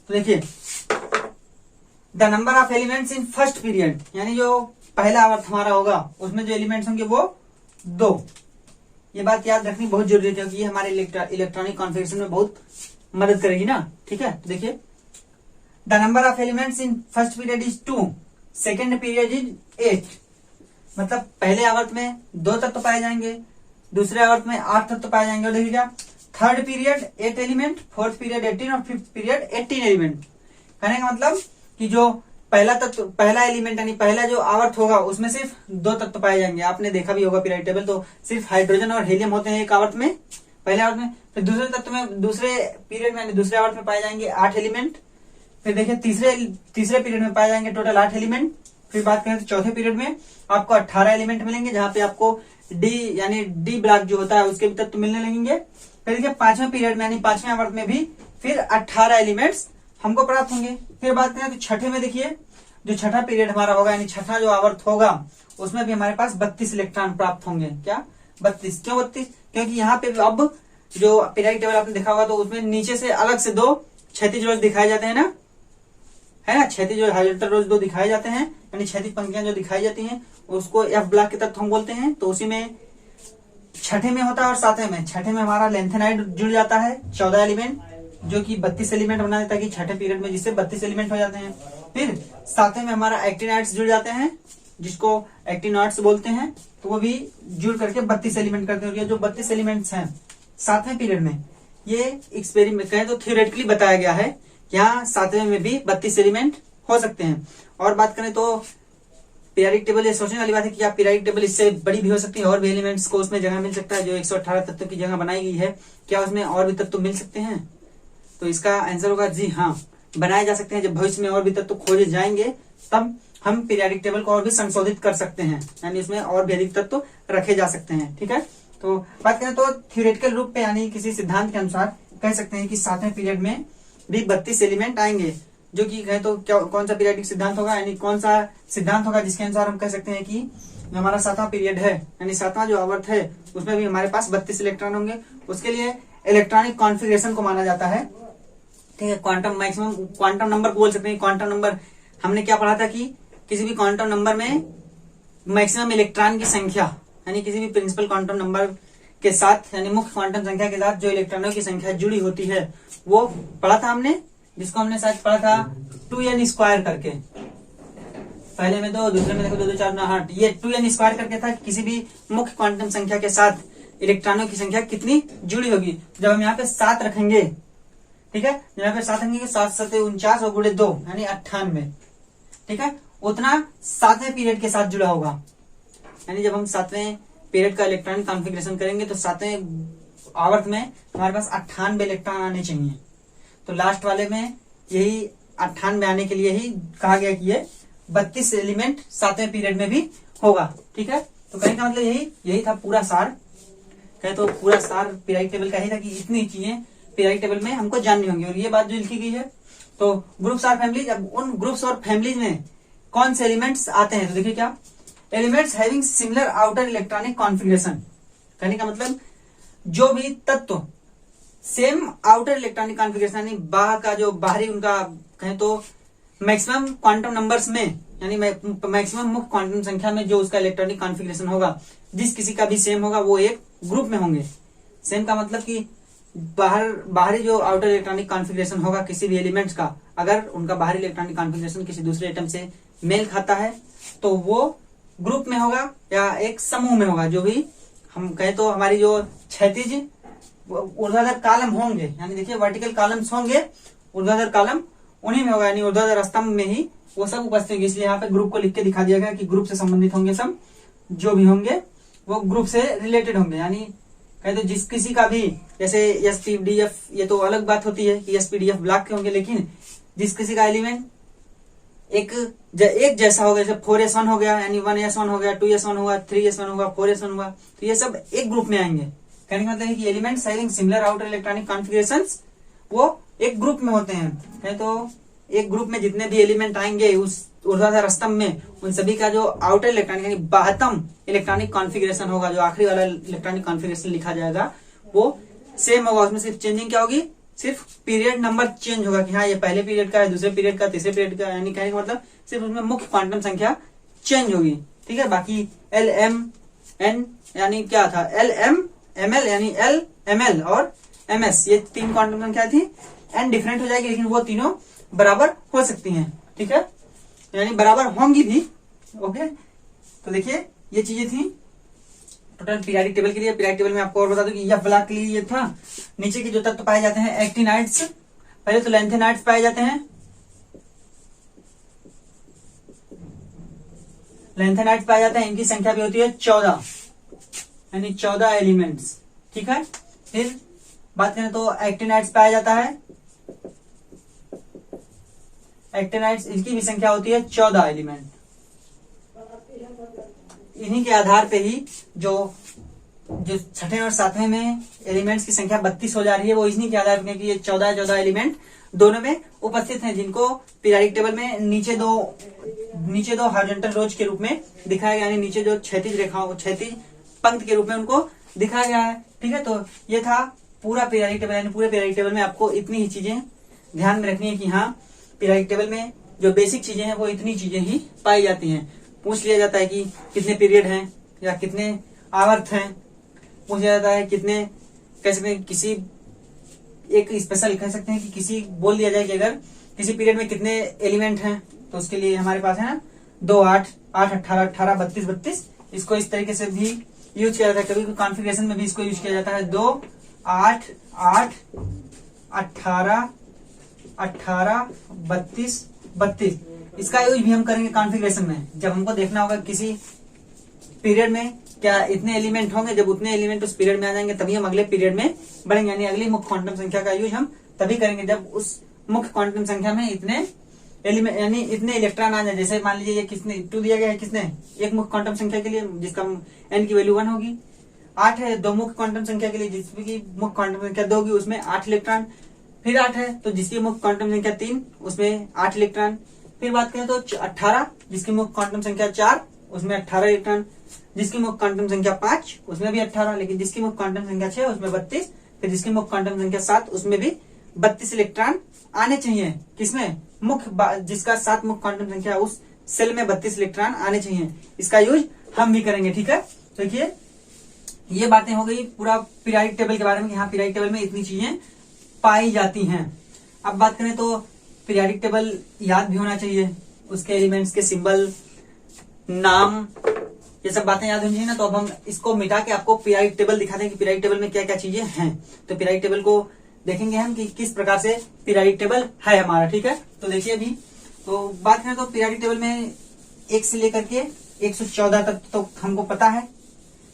तो देखिए the number of elements in first period, यानी जो पहला आवर्त हमारा होगा उसमें जो एलिमेंट्स होंगे वो 2। ये बात याद रखनी बहुत जरूरी है, क्योंकि ये हमारे इलेक्ट्रॉनिक कॉन्फ़िगरेशन में बहुत मदद करेगी ना। ठीक है, तो देखिए the number of elements in first period is 2, second period is 8। मतलब पहले आवर्त में 2 तत्व पाए जाएंगे, दूसरे आवर्त में 8 तत्व पाए जाएंगे। और देखिए क्या, third period 8 element, fourth period 18 और फिफ्थ पीरियड 18 एलिमेंट। कहने का मतलब कि जो पहला तत्व, पहला एलिमेंट यानी पहला जो आवर्त होगा उसमें सिर्फ 2 तत्व पाए जाएंगे। आपने देखा भी होगा पीरियड टेबल, तो सिर्फ हाइड्रोजन और हीलियम होते हैं एक आवर्त में, पहले आवर्त में। फिर दूसरे तत्व में, दूसरे पीरियड में यानी दूसरे आवर्त में पाए जाएंगे 8 एलिमेंट। फिर देखिए तीसरे पीरियड में पाए जाएंगे टोटल 8 एलिमेंट। फिर बात करें तो चौथे पीरियड में आपको 18 एलिमेंट मिलेंगे, जहां पे आपको डी यानी डी ब्लॉक जो होता है उसके भी तत्व मिलने लगेंगे। फिर देखिए पांचवें पीरियड में यानी पांचवें आवर्त में भी फिर 18 एलिमेंट्स हमको प्राप्त होंगे। फिर बात करें तो छठे में, देखिए जो छठा पीरियड हमारा होगा यानी छठा जो आवर्त होगा उसमें भी हमारे पास 32 इलेक्ट्रॉन प्राप्त होंगे। क्या 32? क्यों 32? क्योंकि यहाँ पे अब जो पीरियडिक टेबल आपने देखा होगा तो उसमें नीचे से अलग से 2 क्षैतिज रोज दिखाए जाते हैं ना, है ना, क्षैतिज जो हॉरिजॉन्टल रोज 2 दिखाए जाते हैं, यानी क्षैतिज पंक्तियां जो दिखाई जाती हैं उसको एफ ब्लॉक के तत्व हम बोलते हैं। तो उसी में छठे में होता है और सातवें में, छठे में हमारा लेंथेनाइड जुड़ जाता है 14 एलिमेंट, जो कि 32 एलिमेंट बना देता है कि छठे पीरियड में, जिससे 32 एलिमेंट हो जाते हैं। फिर सातवें में हमारा एक्टिनाइड्स जुड़ जाते हैं, जिसको एक्टिनॉइड्स बोलते हैं, तो वो भी जुड़ करके 32 एलिमेंट करते हैं। और ये जो 32 एलिमेंट्स हैं सातवें पीरियड में, ये एक्सपेरिमेंट कहें तो थ्योरेटिकली बताया गया है, यहाँ सातवें में भी 32 एलिमेंट हो सकते हैं। और बात करें तो पीरियडिक टेबल, ये सोचने वाली बात है कि आप पीरियडिक टेबल इससे बड़ी भी हो सकती है, और भी एलिमेंट्स को उसमें जगह मिल सकता है। जो 118 तत्व की जगह बनाई गई है, क्या उसमें और भी तत्व मिल सकते हैं? तो इसका आंसर होगा जी हाँ, बनाए जा सकते हैं। जब भविष्य में और भी तत्व खोजे जाएंगे तब हम पीरियडिक टेबल को और भी संशोधित कर सकते हैं, यानी इसमें और भी अधिक तत्व रखे जा सकते हैं। ठीक है, तो बात करें तो थ्योरेटिकल रूप पे यानी किसी सिद्धांत के अनुसार कह सकते हैं कि सातवें पीरियड में भी 32 एलिमेंट आएंगे, जो कि कहें तो क्या कौन सा पीरियडिक सिद्धांत होगा, यानी कौन सा सिद्धांत होगा जिसके अनुसार हम कह सकते हैं कि जो हमारा सातवां पीरियड है यानी सातवां जो आवर्त है उसमें भी हमारे पास 32 इलेक्ट्रॉन होंगे। उसके लिए इलेक्ट्रॉनिक कॉन्फ़िगरेशन को माना जाता है। ठीक है, क्वांटम मैक्सिमम क्वांटम नंबर को बोल सकते हैं। क्वांटम नंबर हमने क्या पढ़ा था कि किसी भी क्वांटम नंबर में मैक्सिमम इलेक्ट्रॉन की संख्या, यानी किसी भी प्रिंसिपल क्वांटम नंबर के साथ यानी मुख्य क्वांटम संख्या के साथ जो इलेक्ट्रॉनों की संख्या जुड़ी होती है वो पढ़ा था हमने, जिसको हमने शायद पढ़ा था 2n² करके। पहले में 2, दूसरे में देखो 2 2 4 9 8, ये 2n² करके था। किसी भी मुख्य क्वांटम संख्या के साथ इलेक्ट्रॉनों की संख्या कितनी जुड़ी होगी। जब हम यहाँ पे 7 रखेंगे, ठीक है, यहाँ पे 7 रखेंगे, 7 7 49 और गुणे 2 यानी 98, ठीक है, उतना सातवें पीरियड के साथ जुड़ा होगा। यानी जब हम सातवें पीरियड का इलेक्ट्रॉनिक कॉन्फ़िगरेशन करेंगे तो सातवें आवर्त में हमारे पास 98 इलेक्ट्रॉन आने चाहिए। तो लास्ट वाले में यही 98 आने के लिए ही कहा गया कि ये 32 एलिमेंट सातवें पीरियड में भी होगा। ठीक है, तो कहने का मतलब यही था पूरा सार। कहे तो पूरा सार पीरियडिक टेबल का ही था कि इतनी चीजें पीरियडिक टेबल में हमको जाननी होंगी। और ये बात जो लिखी गई है, तो ग्रुप्स और फैमिलीज, अब उन ग्रुप्स और फैमिलीज में कौन से एलिमेंट्स आते हैं, तो देखिए क्या, elements having similar outer electronic configuration. कहने का मतलब जो भी तत्व सेम आउटर इलेक्ट्रॉनिक कॉन्फ़िगरेशन यानी बाहर का जो बाहरी उनका कहें तो मैक्सिमम क्वांटम नंबर्स में यानी मैक्सिमम मुख्य क्वांटम संख्या में जो उसका इलेक्ट्रॉनिक कॉन्फ़िगरेशन होगा, जिस किसी का भी सेम होगा, वो एक ग्रुप में होंगे। सेम का मतलब कि बाहरी जो आउटर इलेक्ट्रॉनिक कॉन्फ़िगरेशन होगा किसी भी एलिमेंट्स का, अगर उनका बाहरी इलेक्ट्रॉनिक कॉन्फ़िगरेशन किसी दूसरे एटम से मेल खाता है तो वो ग्रुप में होगा या एक समूह में होगा, जो भी हम कहें तो हमारी जो क्षैतिज ऊर्ध्वाधर कॉलम होंगे, यानी देखिए वर्टिकल कॉलम्स होंगे, ऊर्ध्वाधर कॉलम उन्हीं में होगा, यानी ऊर्ध्वाधर स्तंभ में ही वो सब उपस्थित होंगे। इसलिए यहाँ पे ग्रुप को लिख के दिखा दिया गया कि ग्रुप से संबंधित होंगे, सब जो भी होंगे वो ग्रुप से रिलेटेड होंगे। यानी कहे तो जिस किसी का भी, जैसे एसपीडीएफ, ये तो अलग बात होती है कि एसपीडीएफ ब्लॉक के होंगे, लेकिन जिस किसी का एलिमेंट एक जैसा होगा, जैसे 4s1 हो गया, यानी 1s1 हो गया, 2s1 हुआ, 3s1 हुआ, 4s1 हुआ, तो ये सब एक ग्रुप में आएंगे। कहने का मतलब है कि elements having similar outer electronic configurations वो एक ग्रुप में होते हैं। है तो एक ग्रुप में जितने भी एलिमेंट आएंगे उस ऊर्ध्वाधर स्तंभ में, उन सभी का जो आउटर इलेक्ट्रॉनिक यानी बाह्यतम इलेक्ट्रॉनिक कॉन्फ़िगरेशन होगा, जो आखिरी वाला इलेक्ट्रॉनिक कॉन्फ़िगरेशन लिखा जाएगा, वो सेम होगा। उसमें सिर्फ चेंजिंग क्या होगी, सिर्फ पीरियड नंबर चेंज होगा कि हाँ ये पहले पीरियड का है, दूसरे पीरियड का, तीसरे पीरियड का, यानी कहने का मतलब सिर्फ उसमें मुख्य क्वांटम संख्या चेंज होगी। ठीक है, बाकी एल एम एन यानी क्या था, एल एम एम एल यानी एल एम एल और एम एस, ये तीन क्वांटम संख्या थी। एन डिफरेंट हो जाएगी, लेकिन वो तीनों बराबर हो सकती हैं। ठीक है, यानी बराबर होंगी भी। ओके, तो देखिए ये चीजें थी टोटल पीरियडिक टेबल के लिए। पीरियडिक टेबल में आपको और बता दूं कि एफ ब्लॉक के लिए ये था। नीचे के जो तत्व पाए जाते हैं एक्टिनाइड्स, पहले तो लेंथेनाइड्स पाए जाते हैं। लेंथेनाइड्स पाए जाते हैं, इनकी संख्या भी होती है 14, यानी 14 एलिमेंट्स। ठीक है, फिर बात करें तो एक्टिनाइड्स पाया जाता है। एक्टिनाइड्स, इनकी भी संख्या होती है 14 एलिमेंट। इन्हीं के आधार पे ही जो छठे और सातवें में एलिमेंट्स की संख्या 32 हो जा रही है, वो इन्हीं के आधार पर कि ये 14 एलिमेंट दोनों में उपस्थित हैं, जिनको पीरियडिक टेबल में नीचे दो हॉरिजॉन्टल रोज के रूप में दिखाया गया, यानी नीचे जो क्षैतिज रेखाओं, क्षैतिज पंक्ति के रूप में उनको दिखाया गया है। ठीक है, तो ये था पूरा पीरियडिक टेबल। यानी पूरे पीरियडिक टेबल में आपको इतनी ही चीजें ध्यान में रखनी है कि हाँ पीरियडिक टेबल में जो बेसिक चीजें हैं वो इतनी चीजें ही पाई जाती हैं। पूछ लिया जाता है कि कितने पीरियड हैं या कितने आवर्त हैं, पूछ लिया जाता है कितने, कैसे किसी एक स्पेशल कह सकते हैं कि किसी बोल दिया जाए कि अगर किसी पीरियड में कितने एलिमेंट हैं, तो उसके लिए हमारे पास है ना 2 8 8 18 18 32 32, इसको इस तरीके से भी यूज किया जाता है। कभी कॉन्फ़िगरेशन में भी इसको यूज किया जाता है 2 8 8 18 18 32 32। इसका यूज भी हम करेंगे कॉन्फ़िगरेशन में, जब हमको देखना होगा किसी पीरियड में क्या इतने एलिमेंट होंगे, जब उतने एलिमेंट उस पीरियड में आ जाएंगे तभी हम अगले पीरियड में बढ़ेंगे। यानी अगली मुख्य क्वांटम संख्या का यूज हम तभी करेंगे जब उस मुख्य क्वांटम संख्या में इतने एलिमेंट यानी इतने इलेक्ट्रॉन आ जाए। जैसे मान लीजिए ये किसने 2 दिया गया है, किसने एक मुख्य क्वांटम संख्या के लिए जिसका एन की वैल्यू 1 होगी। 8 है दो मुख्य क्वांटम संख्या के लिए जिसकी मुख्य क्वांटम संख्या 2 होगी, उसमें 8 इलेक्ट्रॉन। फिर 8 है तो जिसकी मुख्य क्वांटम संख्या 3, उसमें 8 इलेक्ट्रॉन। फिर बात करें तो 18 जिसकी मुख्य क्वांटम संख्या 4, उसमें 18 इलेक्ट्रॉन। जिसकी मुख्य क्वांटम संख्या 5, उसमें भी 18, लेकिन जिसकी मुख्य क्वांटम संख्या 6, उसमें 32। फिर जिसकी मुख्य क्वांटम संख्या 7, उसमें भी 32 इलेक्ट्रॉन आने चाहिए। किसमें, मुख्य जिसका 7 मुख्य क्वांटम संख्या, उस सेल में 32 इलेक्ट्रॉन आने चाहिए। इसका यूज हम भी करेंगे। ठीक है, तो देखिए ये बातें हो गई पूरा पीरियडिक टेबल के बारे में कि हाँ पीरियडिक टेबल में इतनी चीजें पाई जाती हैं। अब बात करें तो पीरियडिक टेबल याद भी होना चाहिए, उसके एलिमेंट्स के सिंबल, नाम, ये सब बातें याद होनी चाहिए ना। तो अब हम इसको मिटा के आपको पीरियडिक टेबल दिखाते हैं कि पीरियडिक टेबल में क्या क्या चीजें हैं। तो पीरियडिक टेबल को देखेंगे हम कि किस प्रकार से पीरियडिक टेबल है हमारा। ठीक है, तो देखिए अभी तो बात करें तो पीरियडिक टेबल में 1 से लेकर के 114 तत्व तो हमको पता है।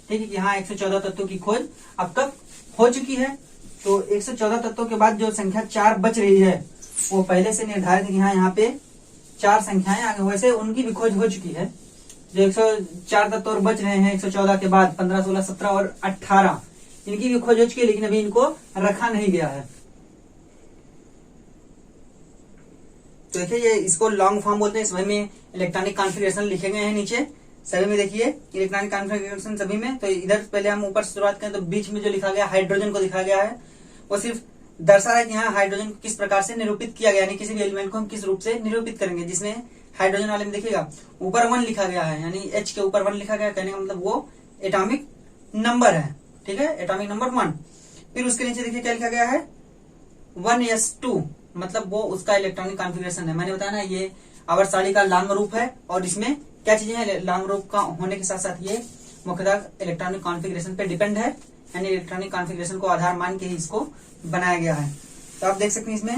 ठीक है कि हाँ 114 तत्वों की खोज अब तक हो चुकी है। तो 114 तत्वों के बाद जो संख्या 4 बच रही है वो पहले से निर्धारित है कि हाँ यहाँ पे 4 संख्याएं आगे, वैसे उनकी भी खोज हो चुकी है। जो 104 तत्व और बच रहे हैं 114 के बाद 15 16 17 और 18, इनकी भी खोज हो चुकी है, लेकिन अभी इनको रखा नहीं गया है। तो देखिए ये इसको लॉन्ग फॉर्म बोलते हैं। इसमें में इलेक्ट्रॉनिक कॉन्फ़िगरेशन लिखे गए हैं नीचे सभी में। देखिए इलेक्ट्रॉनिक कॉन्फ़िगरेशन सभी में। तो इधर पहले हम ऊपर से शुरुआत करें तो बीच में जो लिखा गया हाइड्रोजन को दिखाया गया है, वो सिर्फ दर्शा रहा है कि हाँ हाइड्रोजन को किस प्रकार से निरूपित किया गया, यानी किसी भी एलिमेंट को हम किस रूप से निरूपित करेंगे। जिसमें हाइड्रोजन वाले में देखिएगा ऊपर 1 लिखा गया है, यानी H के ऊपर 1 लिखा गया, कहने का मतलब वो एटॉमिक नंबर है। ठीक है, एटॉमिक नंबर 1। फिर उसके नीचे देखिए क्या लिखा गया है 1s2, मतलब वो उसका इलेक्ट्रॉनिक कॉन्फ़िगरेशन है। मैंने बताया ना ये आवर्त सारणी का लांग रूप है और इसमें क्या चीजें हैं, लॉन्ग ग्रुप का होने के साथ साथ ये मुख्यतः इलेक्ट्रॉनिक कॉन्फ़िगरेशन पे डिपेंड है, यानी इलेक्ट्रॉनिक कॉन्फ़िगरेशन को आधार मान के ही इसको बनाया गया है। तो आप देख सकते हैं इसमें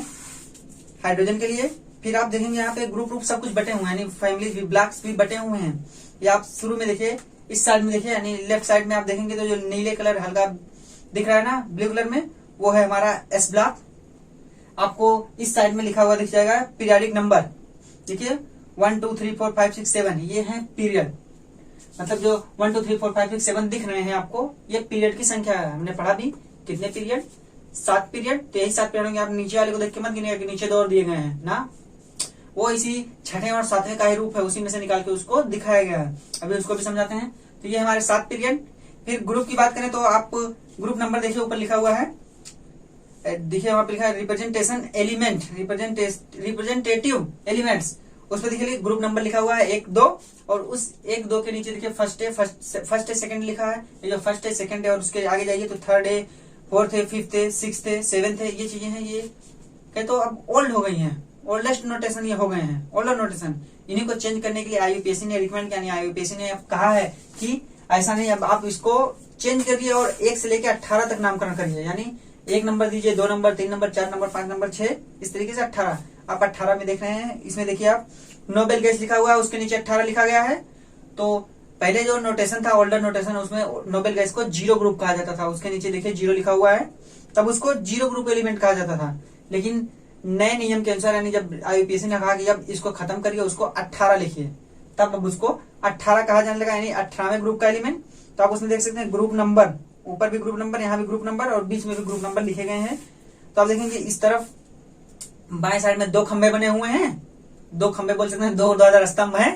हाइड्रोजन के लिए, फिर आप देखेंगे यहाँ पे ग्रुप सब कुछ बटे हुए हैं, यानी फैमिलीज भी, ब्लॉक्स भी बटे हुए हैं। ये आप शुरू में देखिए, इस साइड में देखिए, यानी लेफ्ट साइड में आप देखेंगे तो जो नीले कलर हल्का दिख रहा है ना ब्लू कलर में, वो है हमारा एस ब्लॉक। आपको इस साइड में लिखा हुआ दिख जाएगा पीरियोडिक नंबर, देखिए 1 2 3 4 5 6 7, ये है पीरियड। मतलब जो 1 2 3 4 5 6 7 दिख रहे हैं आपको, ये पीरियड की संख्या है। हमने पढ़ा भी कितने पीरियड, 7 पीरियड, तो यही 7 पीरियड होंगे। आप नीचे वाले को देख के मत गिनिएगा कि नीचे 2 और दिए गए हैं ना, वो इसी छठे और सातवें का ही रूप है, उसी में से निकाल के उसको दिखाया गया है। अभी उसको भी समझाते हैं। तो ये हमारे 7 पीरियड। फिर ग्रुप की बात करें तो आप ग्रुप नंबर देखिए, ऊपर लिखा हुआ है, देखिए वहां पर लिखा है रिप्रेजेंटेशन एलिमेंट, रिप्रेजेंटेटिव एलिमेंट्स, उस पर देखिए ग्रुप नंबर लिखा हुआ है 1 2, और उस 1 2 के नीचे देखिए फर्स्ट है सेकंड लिखा है। ये जो फर्स्ट है सेकंड है, और उसके आगे जाइए तो थर्ड है, फोर्थ है, फिफ्थ है, सिक्स्थ है, सेवेंथ है, ये चीजें हैं। ये कहे तो अब ओल्ड हो गई हैं, ओल्डेस्ट नोटेशन ये हो गए हैं, ओल्डर नोटेशन। इन्हीं को चेंज करने के लिए IUPAC ने रिकमेंड किया, IUPAC ने कहा है कि ऐसा नहीं, अब आप इसको चेंज करिए और 1 से लेकर 18 तक नामकरण करिए, यानी 1 नंबर दीजिए, 2 नंबर, 3 नंबर, 4 नंबर, 5 नंबर, 6, इस तरीके से 18। आप 18 में देख रहे हैं, इसमें देखिए आप नोबेल गैस लिखा हुआ है, उसके नीचे 18 लिखा गया है। तो पहले जो नोटेशन था ओल्डर नोटेशन, उसमें नोबेल गैस को 0 ग्रुप कहा जाता था, उसके नीचे देखिए 0 लिखा हुआ है, तब उसको 0 ग्रुप एलिमेंट कहा जाता था। लेकिन नए नियम के अनुसार, यानी जब IUPAC ने कहा कि अब इसको खत्म करिए, उसको 18 लिखिए, तब अब उसको 18 कहा जाने लगा, यानी 18वें ग्रुप का एलिमेंट। तो आप उसमें देख सकते हैं ग्रुप नंबर, ऊपर भी ग्रुप नंबर, यहाँ भी ग्रुप नंबर, और बीच में भी ग्रुप नंबर लिखे गए हैं। तो आप देखेंगे इस तरफ बाएं साइड में 2 खंबे बने हुए हैं, 2 खंबे बोल सकते हैं, 2 ऊर्ध्वाधर स्तंभ है,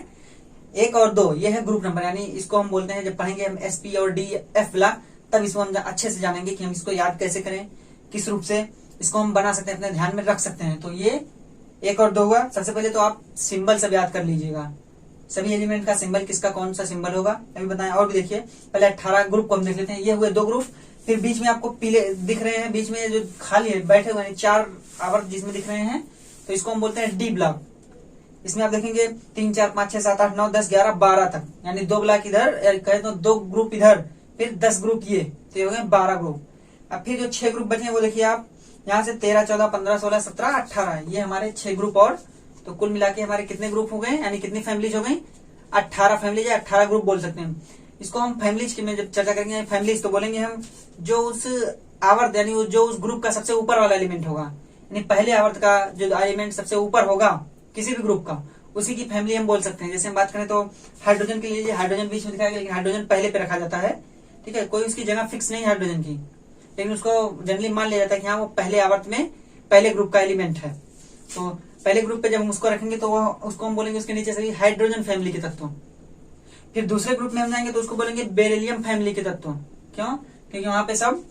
1 और 2, ये है ग्रुप नंबर। यानी इसको हम बोलते हैं, जब पढ़ेंगे हम SP और DF ब्लॉक, तब इसको हम अच्छे से जानेंगे कि हम इसको याद कैसे करें, किस रूप से इसको हम बना सकते हैं, अपने ध्यान में रख सकते हैं। तो ये 1 और 2 हुआ। सबसे पहले तो आप सिंबल सब याद कर लीजिएगा, सभी एलिमेंट का सिंबल किसका कौन सा सिंबल होगा अभी बताएं। और भी देखिए, पहले 18 ग्रुप को हम देख लेते हैं। ये हुए 2 ग्रुप, फिर बीच में आपको पीले दिख रहे हैं, बीच में जो खाली है बैठे हुए हैं 4 आवर्त जिसमें दिख रहे हैं, तो इसको हम बोलते हैं D ब्लॉक। इसमें आप देखेंगे 3 4 5 6 7 8 9 10 11 12 तक, यानी 2 ब्लॉक इधर, कहे तो 2 ग्रुप इधर, फिर 10 ग्रुप ये, तो ये हो गए 12 ग्रुप। अब फिर जो 6 ग्रुप बचे हैं वो देखिए आप, यहाँ से 13 14 15 16 17 18, ये हमारे 6 ग्रुप। और तो कुल मिला के हमारे कितने ग्रुप हो गए, यानी कितनी फैमिलीज हो गई, 18 फैमिलीज या 18 ग्रुप बोल सकते हैं। इसको हम फैमिलीज की में जब चर्चा करेंगे फैमिलीज, तो बोलेंगे हम जो उस आवर्त, यानी जो उस ग्रुप का सबसे ऊपर वाला एलिमेंट होगा, यानी पहले आवर्त का जो एलिमेंट सबसे ऊपर होगा किसी भी ग्रुप का, उसी की फैमिली हम बोल सकते हैं। जैसे हम बात करें तो हाइड्रोजन के लिए, हाइड्रोजन बीच में दिखाया गया, लेकिन हाइड्रोजन पहले पे रखा जाता है, ठीक है, कोई उसकी जगह फिक्स नहीं है हाइड्रोजन की, लेकिन उसको जनरली मान लिया जाता है कि हाँ वो पहले आवर्त में पहले ग्रुप का एलिमेंट है। तो पहले ग्रुप पे जब हम उसको रखेंगे तो उसको हम बोलेंगे उसके नीचे सभी हाइड्रोजन फैमिली के तत्व। फिर दूसरे ग्रुप में हम जाएंगे तो उसको बोलेंगे बेरिलियम फैमिली के तत्व। क्यों? क्योंकि वहां पे सब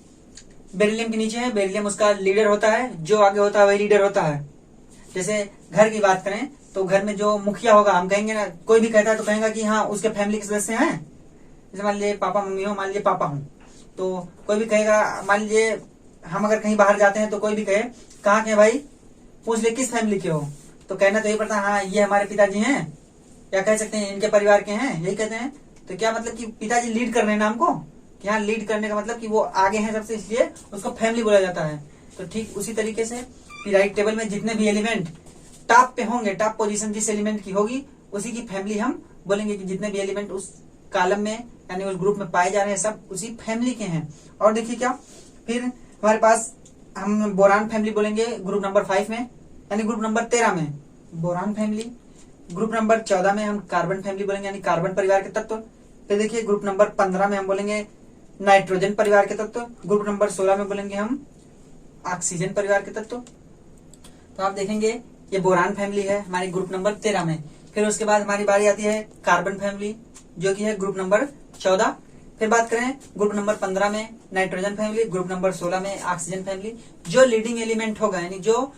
बेरिलियम के नीचे है, बेरिलियम उसका लीडर होता है, जो आगे होता है वही लीडर होता है। जैसे घर की बात करें तो घर में जो मुखिया होगा, हम कहेंगे ना, कोई भी कहता है तो कहेगा कि हाँ उसके फैमिली के सदस्य हैं। जैसे मान लीजिए पापा मम्मी हो, मान लीजिए पापा हूँ, तो कोई भी कहेगा, मान लीजिए हम अगर कहीं बाहर जाते हैं तो कोई भी कहे कहाँ के भाई, पूछ ले किस फैमिली के हो, तो कहना तो यही पड़ता है हाँ ये हमारे पिताजी हैं, या कह सकते हैं इनके परिवार के हैं, यही कहते हैं। तो क्या मतलब कि पिताजी लीड कर रहे हैं नाम को, कि हाँ लीड करने का मतलब कि वो आगे हैं सबसे, इसलिए उसको फैमिली बोला जाता है। तो ठीक उसी तरीके से पीरियोडिक टेबल में जितने भी एलिमेंट टॉप पे होंगे, टॉप पोजीशन जिस एलिमेंट की होगी उसी की फैमिली हम बोलेंगे, कि जितने भी एलिमेंट उस कॉलम में यानी उस ग्रुप में पाए जा रहे हैं सब उसी फैमिली के हैं। और देखिए क्या, फिर हमारे पास हम बोरान फैमिली बोलेंगे ग्रुप नंबर 5 में, यानी ग्रुप नंबर 13 में बोरान फैमिली। ग्रुप नंबर 14 में हम कार्बन फैमिली बोलेंगे, यानी कार्बन परिवार के तत्व। फिर देखिए ग्रुप नंबर 15 में हम बोलेंगे नाइट्रोजन परिवार के तत्व। ग्रुप नंबर 16 में बोलेंगे हम ऑक्सीजन परिवार के तत्व। तो आप देखेंगे ये बोरान फैमिली है हमारी ग्रुप नंबर 13 में। फिर उसके बाद हमारी बारी आती है कार्बन फैमिली, जो कि है ग्रुप नंबर 14। फिर बात करें ग्रुप नंबर 15 में नाइट्रोजन फैमिली, ग्रुप नंबर 16 में ऑक्सीजन फैमिली। जो लीडिंग एलिमेंट होगा, यानी जो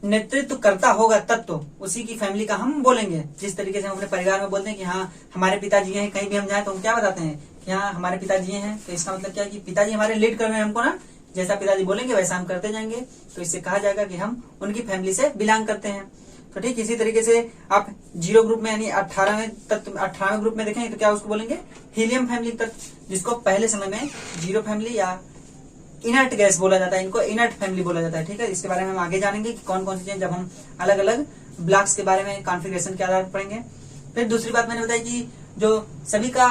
नेतृत्व करता होगा तत्व, उसी की फैमिली का हम बोलेंगे। जिस तरीके से हम अपने परिवार में बोलते हैं कि हाँ हमारे पिताजी हैं, कहीं भी हम जाए तो हम क्या बताते हैं कि हाँ हमारे पिताजी हैं, तो इसका मतलब क्या है कि पिताजी हमारे लीड कर रहे हैं हमको ना, जैसा पिताजी बोलेंगे वैसा हम करते जाएंगे, तो इससे कहा जाएगा कि हम उनकी फैमिली से बिलोंग करते हैं। तो ठीक इसी तरीके से आप 0 ग्रुप में यानी 18वें तत्व 18वें ग्रुप में देखेंगे तो क्या उसको बोलेंगे हीलियम फैमिली तत्व, जिसको पहले समय में 0 फैमिली या इनर्ट गैस बोला जाता है, इनको इनर्ट फैमिली बोला जाता है। ठीक है, इसके बारे में हम आगे जानेंगे कि कौन कौन सी चीजें, जब हम अलग अलग ब्लॉक्स के बारे में कॉन्फ़िगरेशन के आधार पर पढ़ेंगे। फिर दूसरी बात मैंने बताई कि जो सभी का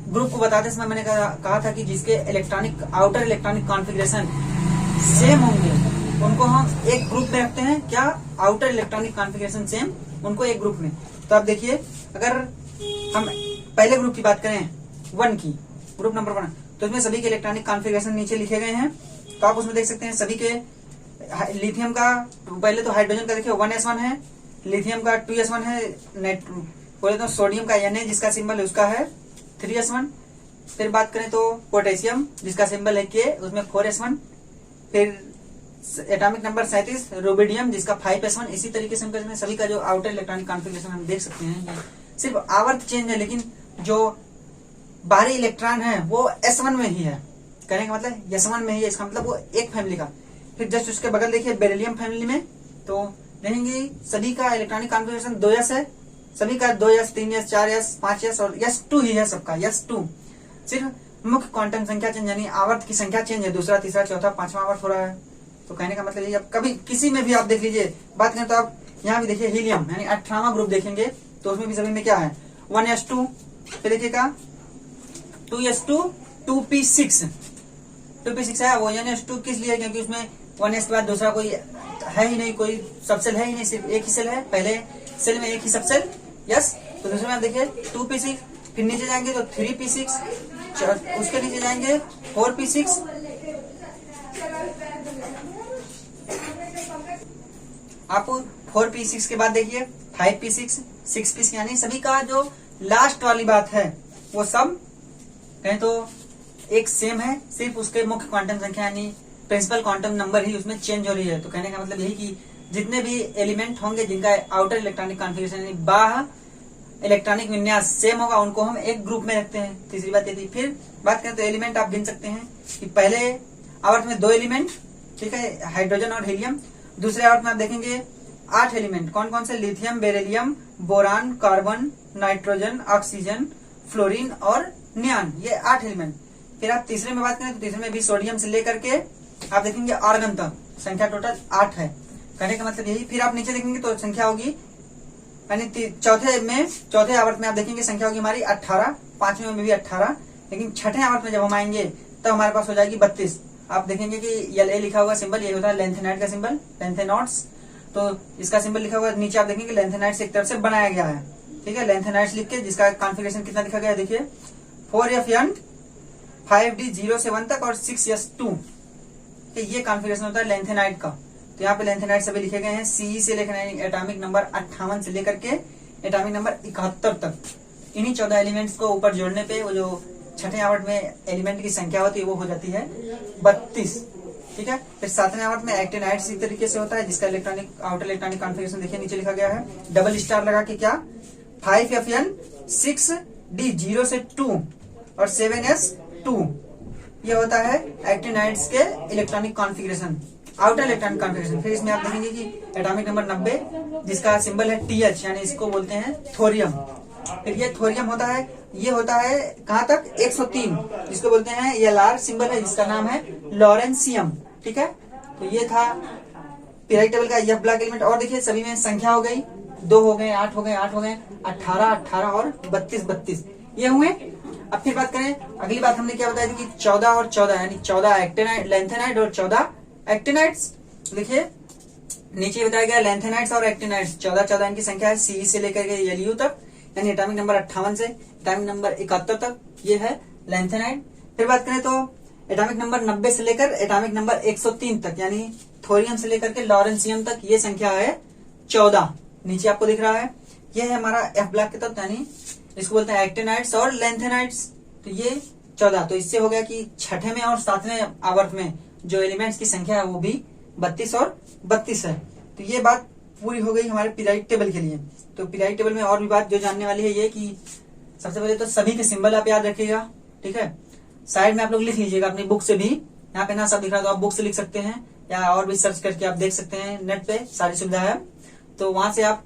ग्रुप को बताते समय मैंने कहा था कि जिसके electronic outer electronic configuration same होंगे उनको हम एक ग्रुप में रखते हैं। क्या? आउटर इलेक्ट्रॉनिक कॉन्फ़िगरेशन सेम, उनको एक ग्रुप में। तो आप देखिए, अगर हम पहले ग्रुप की बात करें 1 की, ग्रुप नंबर 1, तो इसमें सभी के इलेक्ट्रॉनिक कॉन्फ़िगरेशन नीचे लिखे गए हैं। तो आप उसमें देख सकते हैं सभी के लिथियम का, पहले तो हाइड्रोजन का देखिए 1s1 है, लिथियम का 2s1 है, बोले तो सोडियम का Na जिसका सिंबल है उसका है 3s1। फिर बात करें तो पोटेशियम जिसका सिंबल है K, उसमें 4s1। फिर एटॉमिक नंबर 37 रुबिडियम जिसका 5s1। इसी तरीके से हम सभी का जो आउटर इलेक्ट्रॉनिक कॉन्फ़िगरेशन हम देख सकते हैं, सिर्फ आवर्त चेंज है लेकिन जो बाहरी इलेक्ट्रॉन है वो s1 में ही है। कहने का मतलब s1 में ही है, इसका मतलब वो एक फैमिली का। फिर जस्ट उसके बगल देखिए बेरिलियम फैमिली में, तो देखेंगे सभी का इलेक्ट्रॉनिक कॉन्फ़िगरेशन 2s है, सभी का 2s 3s 4s 5s और s2 ही है सबका, s2। सिर्फ मुख्य क्वांटम संख्या चेंज यानी आवर्त की संख्या चेंज है, दूसरा तीसरा चौथा पांचवा आवर्त हो रहा है। तो कहने का मतलब ये, अब कभी किसी में भी आप देख लीजिए, बात करें तो आप यहाँ भी देखिए हीलियम यानी 18वां ग्रुप देखेंगे तो उसमें भी सभी में क्या है 1s2। फिर देखिएगा 2s2 2p6 है। वो NS2 किस लिए? क्योंकि उसमें 1s के बाद दूसरा कोई है ही नहीं, कोई सबसेल है ही नहीं, सिर्फ एक ही सेल है, पहले सेल में एक ही सबसेल यस। तो दूसरे में आप देखिए 2p6, फिर नीचे जाएंगे तो 3p6, उसके नीचे जाएंगे 4p6, आप 4p6 के बाद देखिए 5p6 6p6, यानी सभी का जो लास्ट वाली बात है वो सब कहें तो एक सेम है, सिर्फ उसके मुख्य क्वांटम संख्या यानी प्रिंसिपल क्वांटम नंबर ही उसमें चेंज हो रही है। तो कहने का मतलब यही कि जितने भी एलिमेंट होंगे जिनका आउटर इलेक्ट्रॉनिक कॉन्फ़िगरेशन यानी बाह्य इलेक्ट्रॉनिक विन्यास सेम होगा उनको हम एक ग्रुप में रखते हैं। तीसरी बात ये थी। फिर बात करें तो एलिमेंट आप गिन सकते हैं कि पहले आवर्त में 2 एलिमेंट, ठीक है, हाइड्रोजन और हीलियम। दूसरे आवर्त में आप देखेंगे 8 एलिमेंट, कौन कौन से? Lithium, beryllium, boron, carbon, nitrogen, oxygen, fluorine और नियान, ये 8 एलिमेंट। फिर आप तीसरे में बात करें तो तीसरे में भी सोडियम से लेकर के आप देखेंगे आर्गन तक संख्या टोटल 8 है। कहने का मतलब यही। फिर आप नीचे देखेंगे तो संख्या होगी यानी चौथे आवर्त में आप देखेंगे संख्या होगी हमारी 18, पांचवें में भी 18, लेकिन छठे आवर्त में जब हम आएंगे तब हमारे पास हो जाएगी 32। आप देखेंगे कि LA लिखा हुआ सिंबल ये होता है लेंथेनाइट का सिंबल, लेंथेनॉट्स। तो इसका सिंबल लिखा हुआ नीचे आप देखेंगे लेंथेनाइट्स एक तरफ से बनाया गया है, ठीक है, लेंथेनाइट्स लिख के, जिसका कॉन्फ़िगरेशन कितना लिखा गया है देखिए 4FN 5D 0 से 1 तक और 6s2, ये कॉन्फ़िगरेशन होता है लेंथेनाइट का। तो यहाँ पे लेंथेनाइट सभी लिखे गए हैं CE से लेकर एटॉमिक नंबर 58 से लेकर के एटॉमिक नंबर 71 तक। इन्हीं 14 एलिमेंट्स को ऊपर जोड़ने पे वो जो छठे आवर्त में एलिमेंट की संख्या होती है वो हो जाती है 32, ठीक है। फिर सातवें आवर्त में एक्टिनाइट इसी तरीके से होता है, जिसका इलेक्ट्रॉनिक आउटर इलेक्ट्रॉनिक कॉन्फ़िगरेशन देखिए नीचे लिखा गया है डबल स्टार लगा के, क्या 5FN 6D 0 से 2 और 7s2, ये होता है एक्टिनाइट्स के electronic configuration, outer electronic configuration. फिर इसमें आप देखेंगे कि एटॉमिक नंबर 90 जिसका सिंबल है TH यानी इसको बोलते हैं थोरियम। फिर ये थोरियम होता है, ये होता है कहां तक 103, जिसको बोलते हैं LR सिंबल है, जिसका नाम है लॉरेंसियम, ठीक है। तो ये था पीरियोडिक टेबल का यह ब्लॉक एलिमेंट। और देखिए सभी में संख्या हो गई, 2 हो गए, 8 हो गए, 8 हो गए, 18 18 और 32 32 ये हुए। अब फिर बात करें, अगली बात हमने क्या बताई थी कि 14 और 14 यानी 14 एक्टिनाइट लेंथेनाइट और 14 एक्टिनाइट्स। देखिए नीचे बताया गया लेंथेनाइट्स और एक्टिनाइट्स 14 इनकी संख्या है CE से लेकर के LU तक, यानी एटॉमिक नंबर 58 से एटॉमिक नंबर 71 तक, ये है लेंथेनाइट। फिर बात करें तो एटॉमिक नंबर 90 से लेकर एटॉमिक नंबर 103 तक यानी थोरियम से लेकर के लॉरेंसियम तक, ये संख्या है 14, नीचे आपको दिख रहा है। ये है हमारा F ब्लॉक के तत्व, यानी इसको बोलते हैं एक्टिनाइट्स और लेंथेनाइट्स। तो ये 14, तो इससे हो गया कि छठे में और सातवें आवर्त में जो एलिमेंट्स की संख्या है वो भी 32 और 32 है। तो ये बात पूरी हो गई हमारे पीरियोडिक टेबल के लिए। तो पीरियोडिक टेबल में और भी बात जो जानने वाली है ये कि सबसे पहले तो सभी के सिंबल आप याद रखिएगा, ठीक है। साइड में आप लोग लिख लीजिएगा अपनी बुक से भी, यहाँ पे ना सब दिख रहा तो आप बुक से लिख सकते हैं या और भी सर्च करके आप देख सकते हैं, नेट पे सारी सुविधा है। तो वहां से आप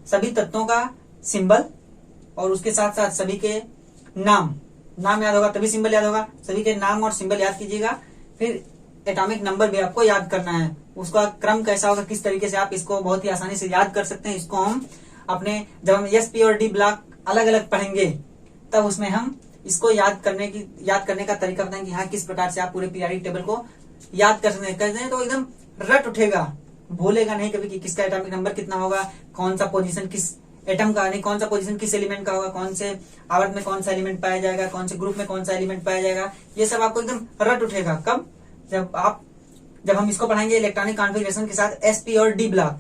सभी तत्वों का सिंबल और उसके साथ साथ सभी के नाम याद होगा तभी सिंबल याद होगा, सभी के नाम और सिंबल याद कीजिएगा। फिर एटॉमिक नंबर भी आपको याद करना है, उसका क्रम कैसा होगा, किस तरीके से आप इसको बहुत ही आसानी से याद कर सकते हैं। इसको हम अपने जब हम एस, पी और डी ब्लॉक अलग अलग पढ़ेंगे तब उसमें हम इसको याद करने का तरीका बताएंगे, हाँ किस प्रकार से आप पूरे पीरियोडिक टेबल को याद कर सकते हैं तो एकदम रट उठेगा, भूलेगा नहीं कभी कि किसका एटॉमिक नंबर कितना होगा, कौन सा पोजीशन किस एटम का, नहीं कौन सा पोजीशन किस एलिमेंट का होगा, कौन से आवर्त में कौन सा एलिमेंट पाया जाएगा, कौन से ग्रुप में कौन सा एलिमेंट पाया जाएगा, ये सब आपको एकदम रट उठेगा। कब? जब हम इसको पढ़ाएंगे इलेक्ट्रॉनिक कॉन्फ़िगरेशन के साथ एस, पी और डी ब्लॉक,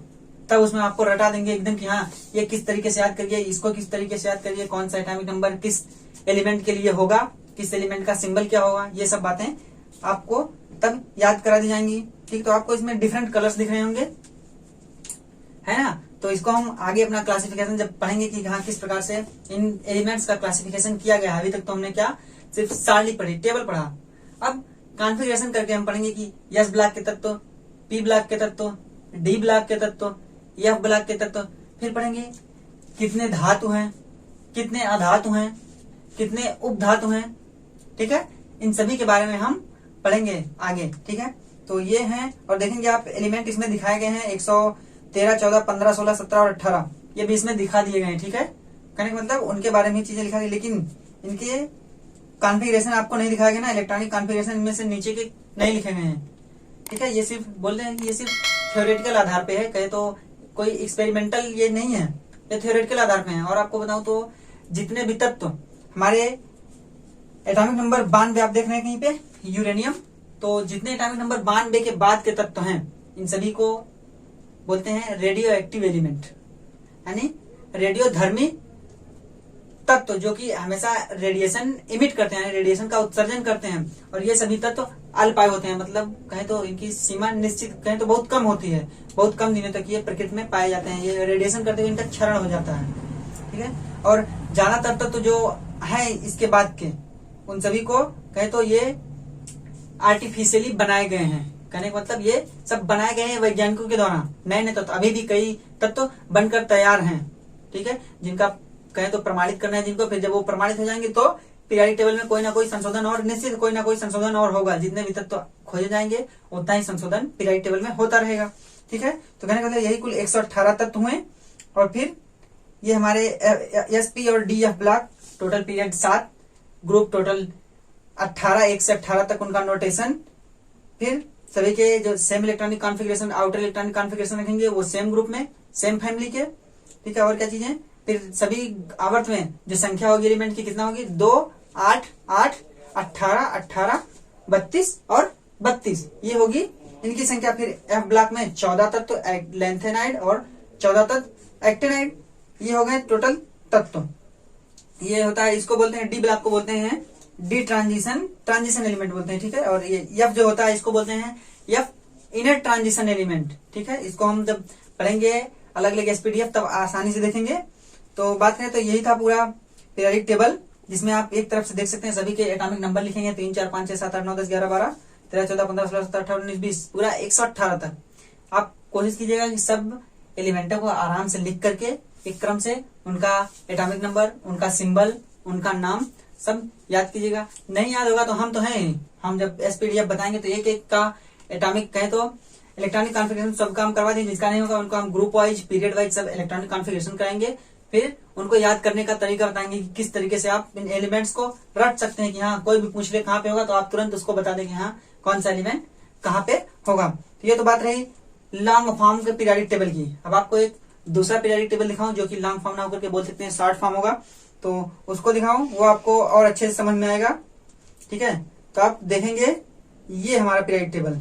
तब उसमें आपको रटा देंगे एकदम कि हाँ ये किस तरीके से याद करिए, इसको किस तरीके से याद करिए, कौन सा एटॉमिक नंबर किस एलिमेंट के लिए होगा, किस एलिमेंट का सिंबल क्या होगा, ये सब बातें आपको तब याद करा दी जाएंगी। ठीक, तो आपको इसमें डिफरेंट कलर्स दिख रहे होंगे, है ना। तो इसको हम आगे अपना क्लासिफिकेशन जब पढ़ेंगे कि हाँ किस प्रकार से इन एलिमेंट्स का क्लासिफिकेशन किया गया है। अभी तक तो हमने क्या सिर्फ सारणी पढ़ी, टेबल पढ़ा। अब कॉन्फ़िगरेशन करके हम पढ़ेंगे कि एस ब्लॉक के तत्व, पी ब्लॉक के तत्व, डी ब्लॉक के तत्व, एफ ब्लॉक के तत्व। फिर पढ़ेंगे कितने धातु हैं, कितने अधातु हैं, कितने उपधातु हैं। ठीक है, इन सभी के बारे में हम पढ़ेंगे आगे। ठीक है, तो ये हैं और देखेंगे आप एलिमेंट इसमें दिखाए गए हैं 113, 14, 15, 16, 17 और 18 ये भी इसमें दिखा दिए गए हैं। ठीक है, कहने का मतलब उनके बारे में चीजें लिखा गई, लेकिन इनके कॉन्फ़िगरेशन आपको नहीं दिखाया गया ना, इलेक्ट्रॉनिक कॉन्फ़िगरेशन इनमें से नीचे के नहीं लिखे गए हैं। ठीक है, ये सिर्फ बोलते हैं कि ये सिर्फ थ्योरेटिकल आधार पे है, कहे तो कोई एक्सपेरिमेंटल ये नहीं है, ये थ्योरेटिकल आधार पे है। और आपको बताऊं तो जितने भी तत्व हमारे एटॉमिक नंबर 92 आप देख रहे हैं कहीं पे यूरेनियम, तो जितने एटॉमिक नंबर 92 के बाद के तत्व हैं इन सभी को बोलते हैं रेडियो एक्टिव एलिमेंट, यानी रेडियोधर्मी तत्व जो कि हमेशा रेडिएशन इमिट करते हैं, रेडिएशन का उत्सर्जन करते हैं। और ये सभी तत्व अल्पायु होते हैं, मतलब कहें तो इनकी सीमा निश्चित कहें तो बहुत कम होती है, बहुत कम दिनों तक ये प्रकृति में पाए जाते हैं। ये रेडिएशन करते हुए इनका क्षरण हो जाता है। ठीक है, और ज्यादातर तत्व जो है इसके बाद के उन सभी को कहें तो ये आर्टिफिशियली बनाए गए हैं। कहने का मतलब ये सब बनाए गए हैं वैज्ञानिकों के द्वारा, नए नए तत्व। अभी भी कई तत्व बनकर तैयार हैं। ठीक है, जिनका कहें तो प्रमाणित करना है जिनको, फिर जब वो प्रमाणित हो जाएंगे तो पीरियोडिक टेबल में कोई ना कोई संशोधन और निश्चित कोई ना कोई संशोधन और होगा। जितने भी तत्व खोजे जाएंगे उतना ही संशोधन पीरियोडिक टेबल में होता रहेगा। ठीक है, तो कहने का मतलब यही कुल 118 तत्व हुए। और फिर ये हमारे एस, पी और D, F block total period 7, group total 18, 1 से 18 तक उनका नोटेशन। फिर सभी के जो same electronic configuration, outer electronic configuration रखेंगे वो सेम ग्रुप में, सेम फैमिली के। ठीक है, और क्या चीजें, फिर सभी आवर्त में जो संख्या होगी एलिमेंट की कितना होगी, 2, 8, 8, 18, 18, 32 और 32 ये होगी इनकी संख्या। फिर एफ ब्लॉक में 14 तत्व लैंथेनाइड और 14 तत्व एक्टिनाइड, ये हो गए टोटल तत्व। ये होता है, इसको बोलते हैं डी ब्लॉक को बोलते हैं डी ट्रांजिशन एलिमेंट बोलते हैं। ठीक है, और ये एफ जो होता है इसको बोलते हैं एफ इनर ट्रांजिशन एलिमेंट। ठीक है, इसको हम जब पढ़ेंगे अलग अलग एसपीडीएफ तब आसानी से देखेंगे। तो बात करें तो यही था पूरा पीरियोडिक टेबल, जिसमें आप एक तरफ से देख सकते हैं सभी के एटॉमिक नंबर लिखेंगे 3, 4, 5, 6, 7, 8, 9, 10, 11, 12, 13, 14, 15, 16, 17, 18, 19, 20 पूरा 118 तक। आप कोशिश कीजिएगा कि सब एलिमेंटों को आराम से लिख करके एक क्रम से उनका एटॉमिक नंबर, उनका सिंबल, उनका नाम सब याद कीजिएगा। नहीं याद होगा तो हम तो हैं ही, हम जब एसपीडीएफ बताएंगे तो एक एक का एटॉमिक कहे तो इलेक्ट्रॉनिक कॉन्फ़िगरेशन सब काम करवा देंगे। जिसका नहीं होगा उनको हम ग्रुप वाइज, पीरियड वाइज सब इलेक्ट्रॉनिक कॉन्फ़िगरेशन कराएंगे। फिर उनको याद करने का तरीका बताएंगे कि किस तरीके से आप इन एलिमेंट्स को रट सकते हैं कि हाँ कोई भी पूछ ले कहाँ पे होगा तो आप तुरंत उसको बता देंगे हाँ कौन सा एलिमेंट कहाँ पे होगा। तो ये तो बात रही लॉन्ग फॉर्म के पीरियोडिक टेबल की। अब आपको एक दूसरा पीरियोडिक टेबल दिखाऊं जो कि लॉन्ग फॉर्म ना होकर के बोल सकते हैं शॉर्ट फॉर्म होगा, तो उसको दिखाऊं, वो आपको और अच्छे से समझ में आएगा। ठीक है, तो आप देखेंगे ये हमारा पीरियोडिक टेबल,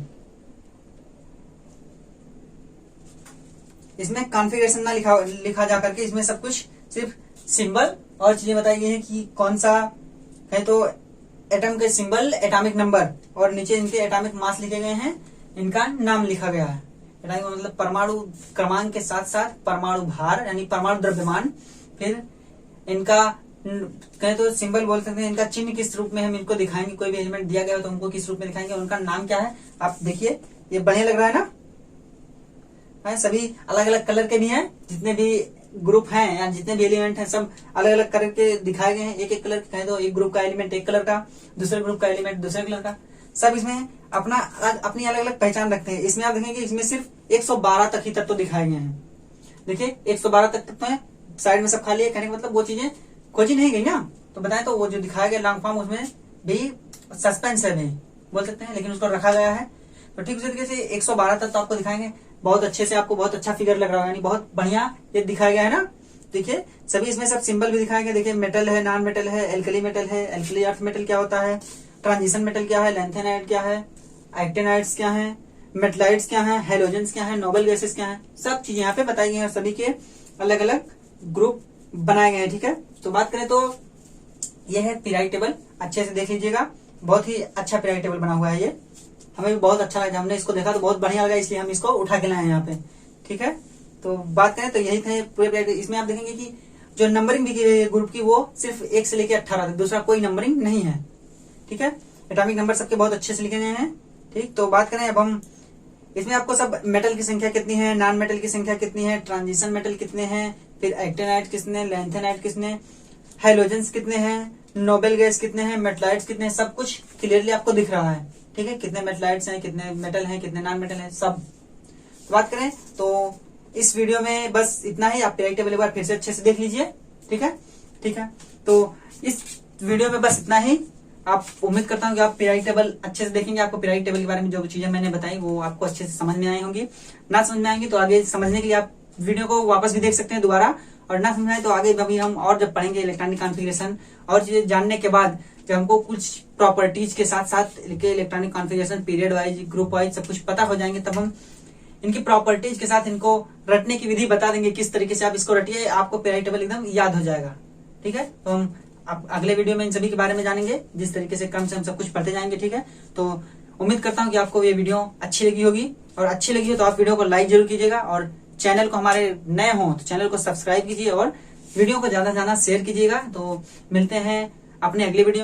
इसमें कॉन्फ़िगरेशन ना लिखा जा करके इसमें सब कुछ सिर्फ सिंबल और चीजें बताई गई है कि कौन सा है तो एटम के सिंबल, एटॉमिक नंबर और नीचे इनके एटॉमिक मास लिखे गए हैं, इनका नाम लिखा गया है। एटॉमिक मतलब परमाणु क्रमांक के साथ साथ परमाणु भार यानी परमाणु द्रव्यमान। फिर इनका कहें तो सिंबल बोल सकते हैं, इनका चिन्ह किस रूप में हम इनको दिखाएंगे, कोई भी एलिमेंट दिया गया हो तो उनको किस रूप में दिखाएंगे, उनका नाम क्या है। आप देखिए ये बढ़िया लग रहा है ना, है, सभी अलग अलग कलर के भी हैं, जितने भी ग्रुप हैं या जितने भी एलिमेंट हैं सब अलग अलग कलर के दिखाए गए हैं। एक एक कलर के कहें तो एक ग्रुप का एलिमेंट एक कलर का, दूसरे ग्रुप का एलिमेंट दूसरे कलर का, सब इसमें अपनी अलग अलग पहचान रखते हैं। इसमें आप देखेंगे इसमें सिर्फ 112 तक ही तत्व दिखाए गए हैं। देखिए 112 तक तत्व है, साइड में सब खाली है, कहने का मतलब वो चीजें खोजी नहीं गई ना, तो बताएं तो वो जो दिखाया गया लॉन्ग फॉर्म उसमें भी सस्पेंस है, नहीं बोल सकते हैं, लेकिन उसको रखा गया है। तो ठीक उसी तरीके से 112 तत्व आपको दिखाएंगे बहुत अच्छे से, आपको बहुत अच्छा फिगर लग रहा है, यानी बहुत बढ़िया ये दिखाया गया है ना। देखिए सभी इसमें सब सिंबल भी दिखाया गया। देखिए मेटल है, नॉन मेटल है, एल्कली मेटल है, एल्कली अर्थ मेटल क्या होता है, ट्रांजिशन मेटल क्या है, लैंथेनाइड क्या है, एक्टिनाइड्स क्या है, मेटलाइड्स क्या है, हेलोजेंस क्या है, नोबल गैसेस क्या है, सब चीजें यहाँ पे बताई गई हैं और सभी के अलग अलग ग्रुप बनाए गए हैं। ठीक है, तो बात करें तो यह है पीरियोडिक टेबल, अच्छे से देख लीजिएगा, बहुत ही अच्छा पीरियोडिक टेबल बना हुआ है ये, हमें भी बहुत अच्छा लगा, हमने इसको देखा तो बहुत बढ़िया लगा, इसलिए हम इसको उठा के लाए यहाँ पे। ठीक है, तो बात करें तो यही थे पूरे पीरियोडिक। इसमें आप देखेंगे कि जो नंबरिंग भी की गई है ग्रुप की वो सिर्फ 1 से लेकर 18 तक, दूसरा कोई नंबरिंग नहीं है। ठीक है, एटॉमिक नंबर सबके बहुत अच्छे से लिखे गए हैं। ठीक, तो बात करें अब हम इसमें आपको सब मेटल की संख्या कितनी है, नॉन मेटल की संख्या कितनी है, ट्रांजिशन मेटल कितने हैं, फिर एक्टिनाइड कितने, लैंथेनाइड कितने, हेलोजेंस कितने हैं, नोबेल गैस कितने हैं, मेटलाइड्स कितने हैं, सब कुछ क्लियरली आपको दिख रहा है। ठीक है, कितने मेटलाइड्स हैं, कितने मेटल हैं, कितने नॉन मेटल हैं, सब। तो बात करें तो इस वीडियो में बस इतना ही, आप पीरियोडिक टेबल एक बार फिर से अच्छे से देख लीजिए। ठीक है, ठीक है, तो इस वीडियो में बस इतना ही। आप उम्मीद करता हूँ कि आप पीरियोडिक टेबल अच्छे से देखेंगे, आपको पीरियोडिक टेबल के बारे में जो चीजें मैंने बताई वो आपको अच्छे से समझ में आई होंगी। ना समझ में आएंगी तो आगे समझने के लिए आप वीडियो को वापस भी देख सकते हैं दोबारा, और ना समझ में आए तो आगे अभी हम और जब पढ़ेंगे इलेक्ट्रॉनिक कॉन्फ़िगरेशन और चीजें जानने के बाद, जब हमको कुछ प्रॉपर्टीज के साथ साथ electronic configuration period wise group wise सब कुछ पता हो जाएंगे, तब हम इनकी प्रॉपर्टीज के साथ इनको रटने की विधि बता देंगे, किस तरीके से आप इसको रटिए, आपको पीरियोडिक टेबल एकदम याद हो जाएगा। ठीक है, तो हम अगले वीडियो में इन सभी के बारे में जानेंगे, जिस तरीके से क्रम से हम सब कुछ पढ़ते जाएंगे। ठीक है, तो उम्मीद करता हूँ कि आपको ये वीडियो अच्छी लगी होगी, और अच्छी लगी हो तो आप वीडियो को लाइक जरूर कीजिएगा, और चैनल को हमारे नए हो तो चैनल को सब्सक्राइब कीजिए और वीडियो को ज्यादा से ज्यादा शेयर कीजिएगा। तो मिलते हैं अपने अगले वीडियो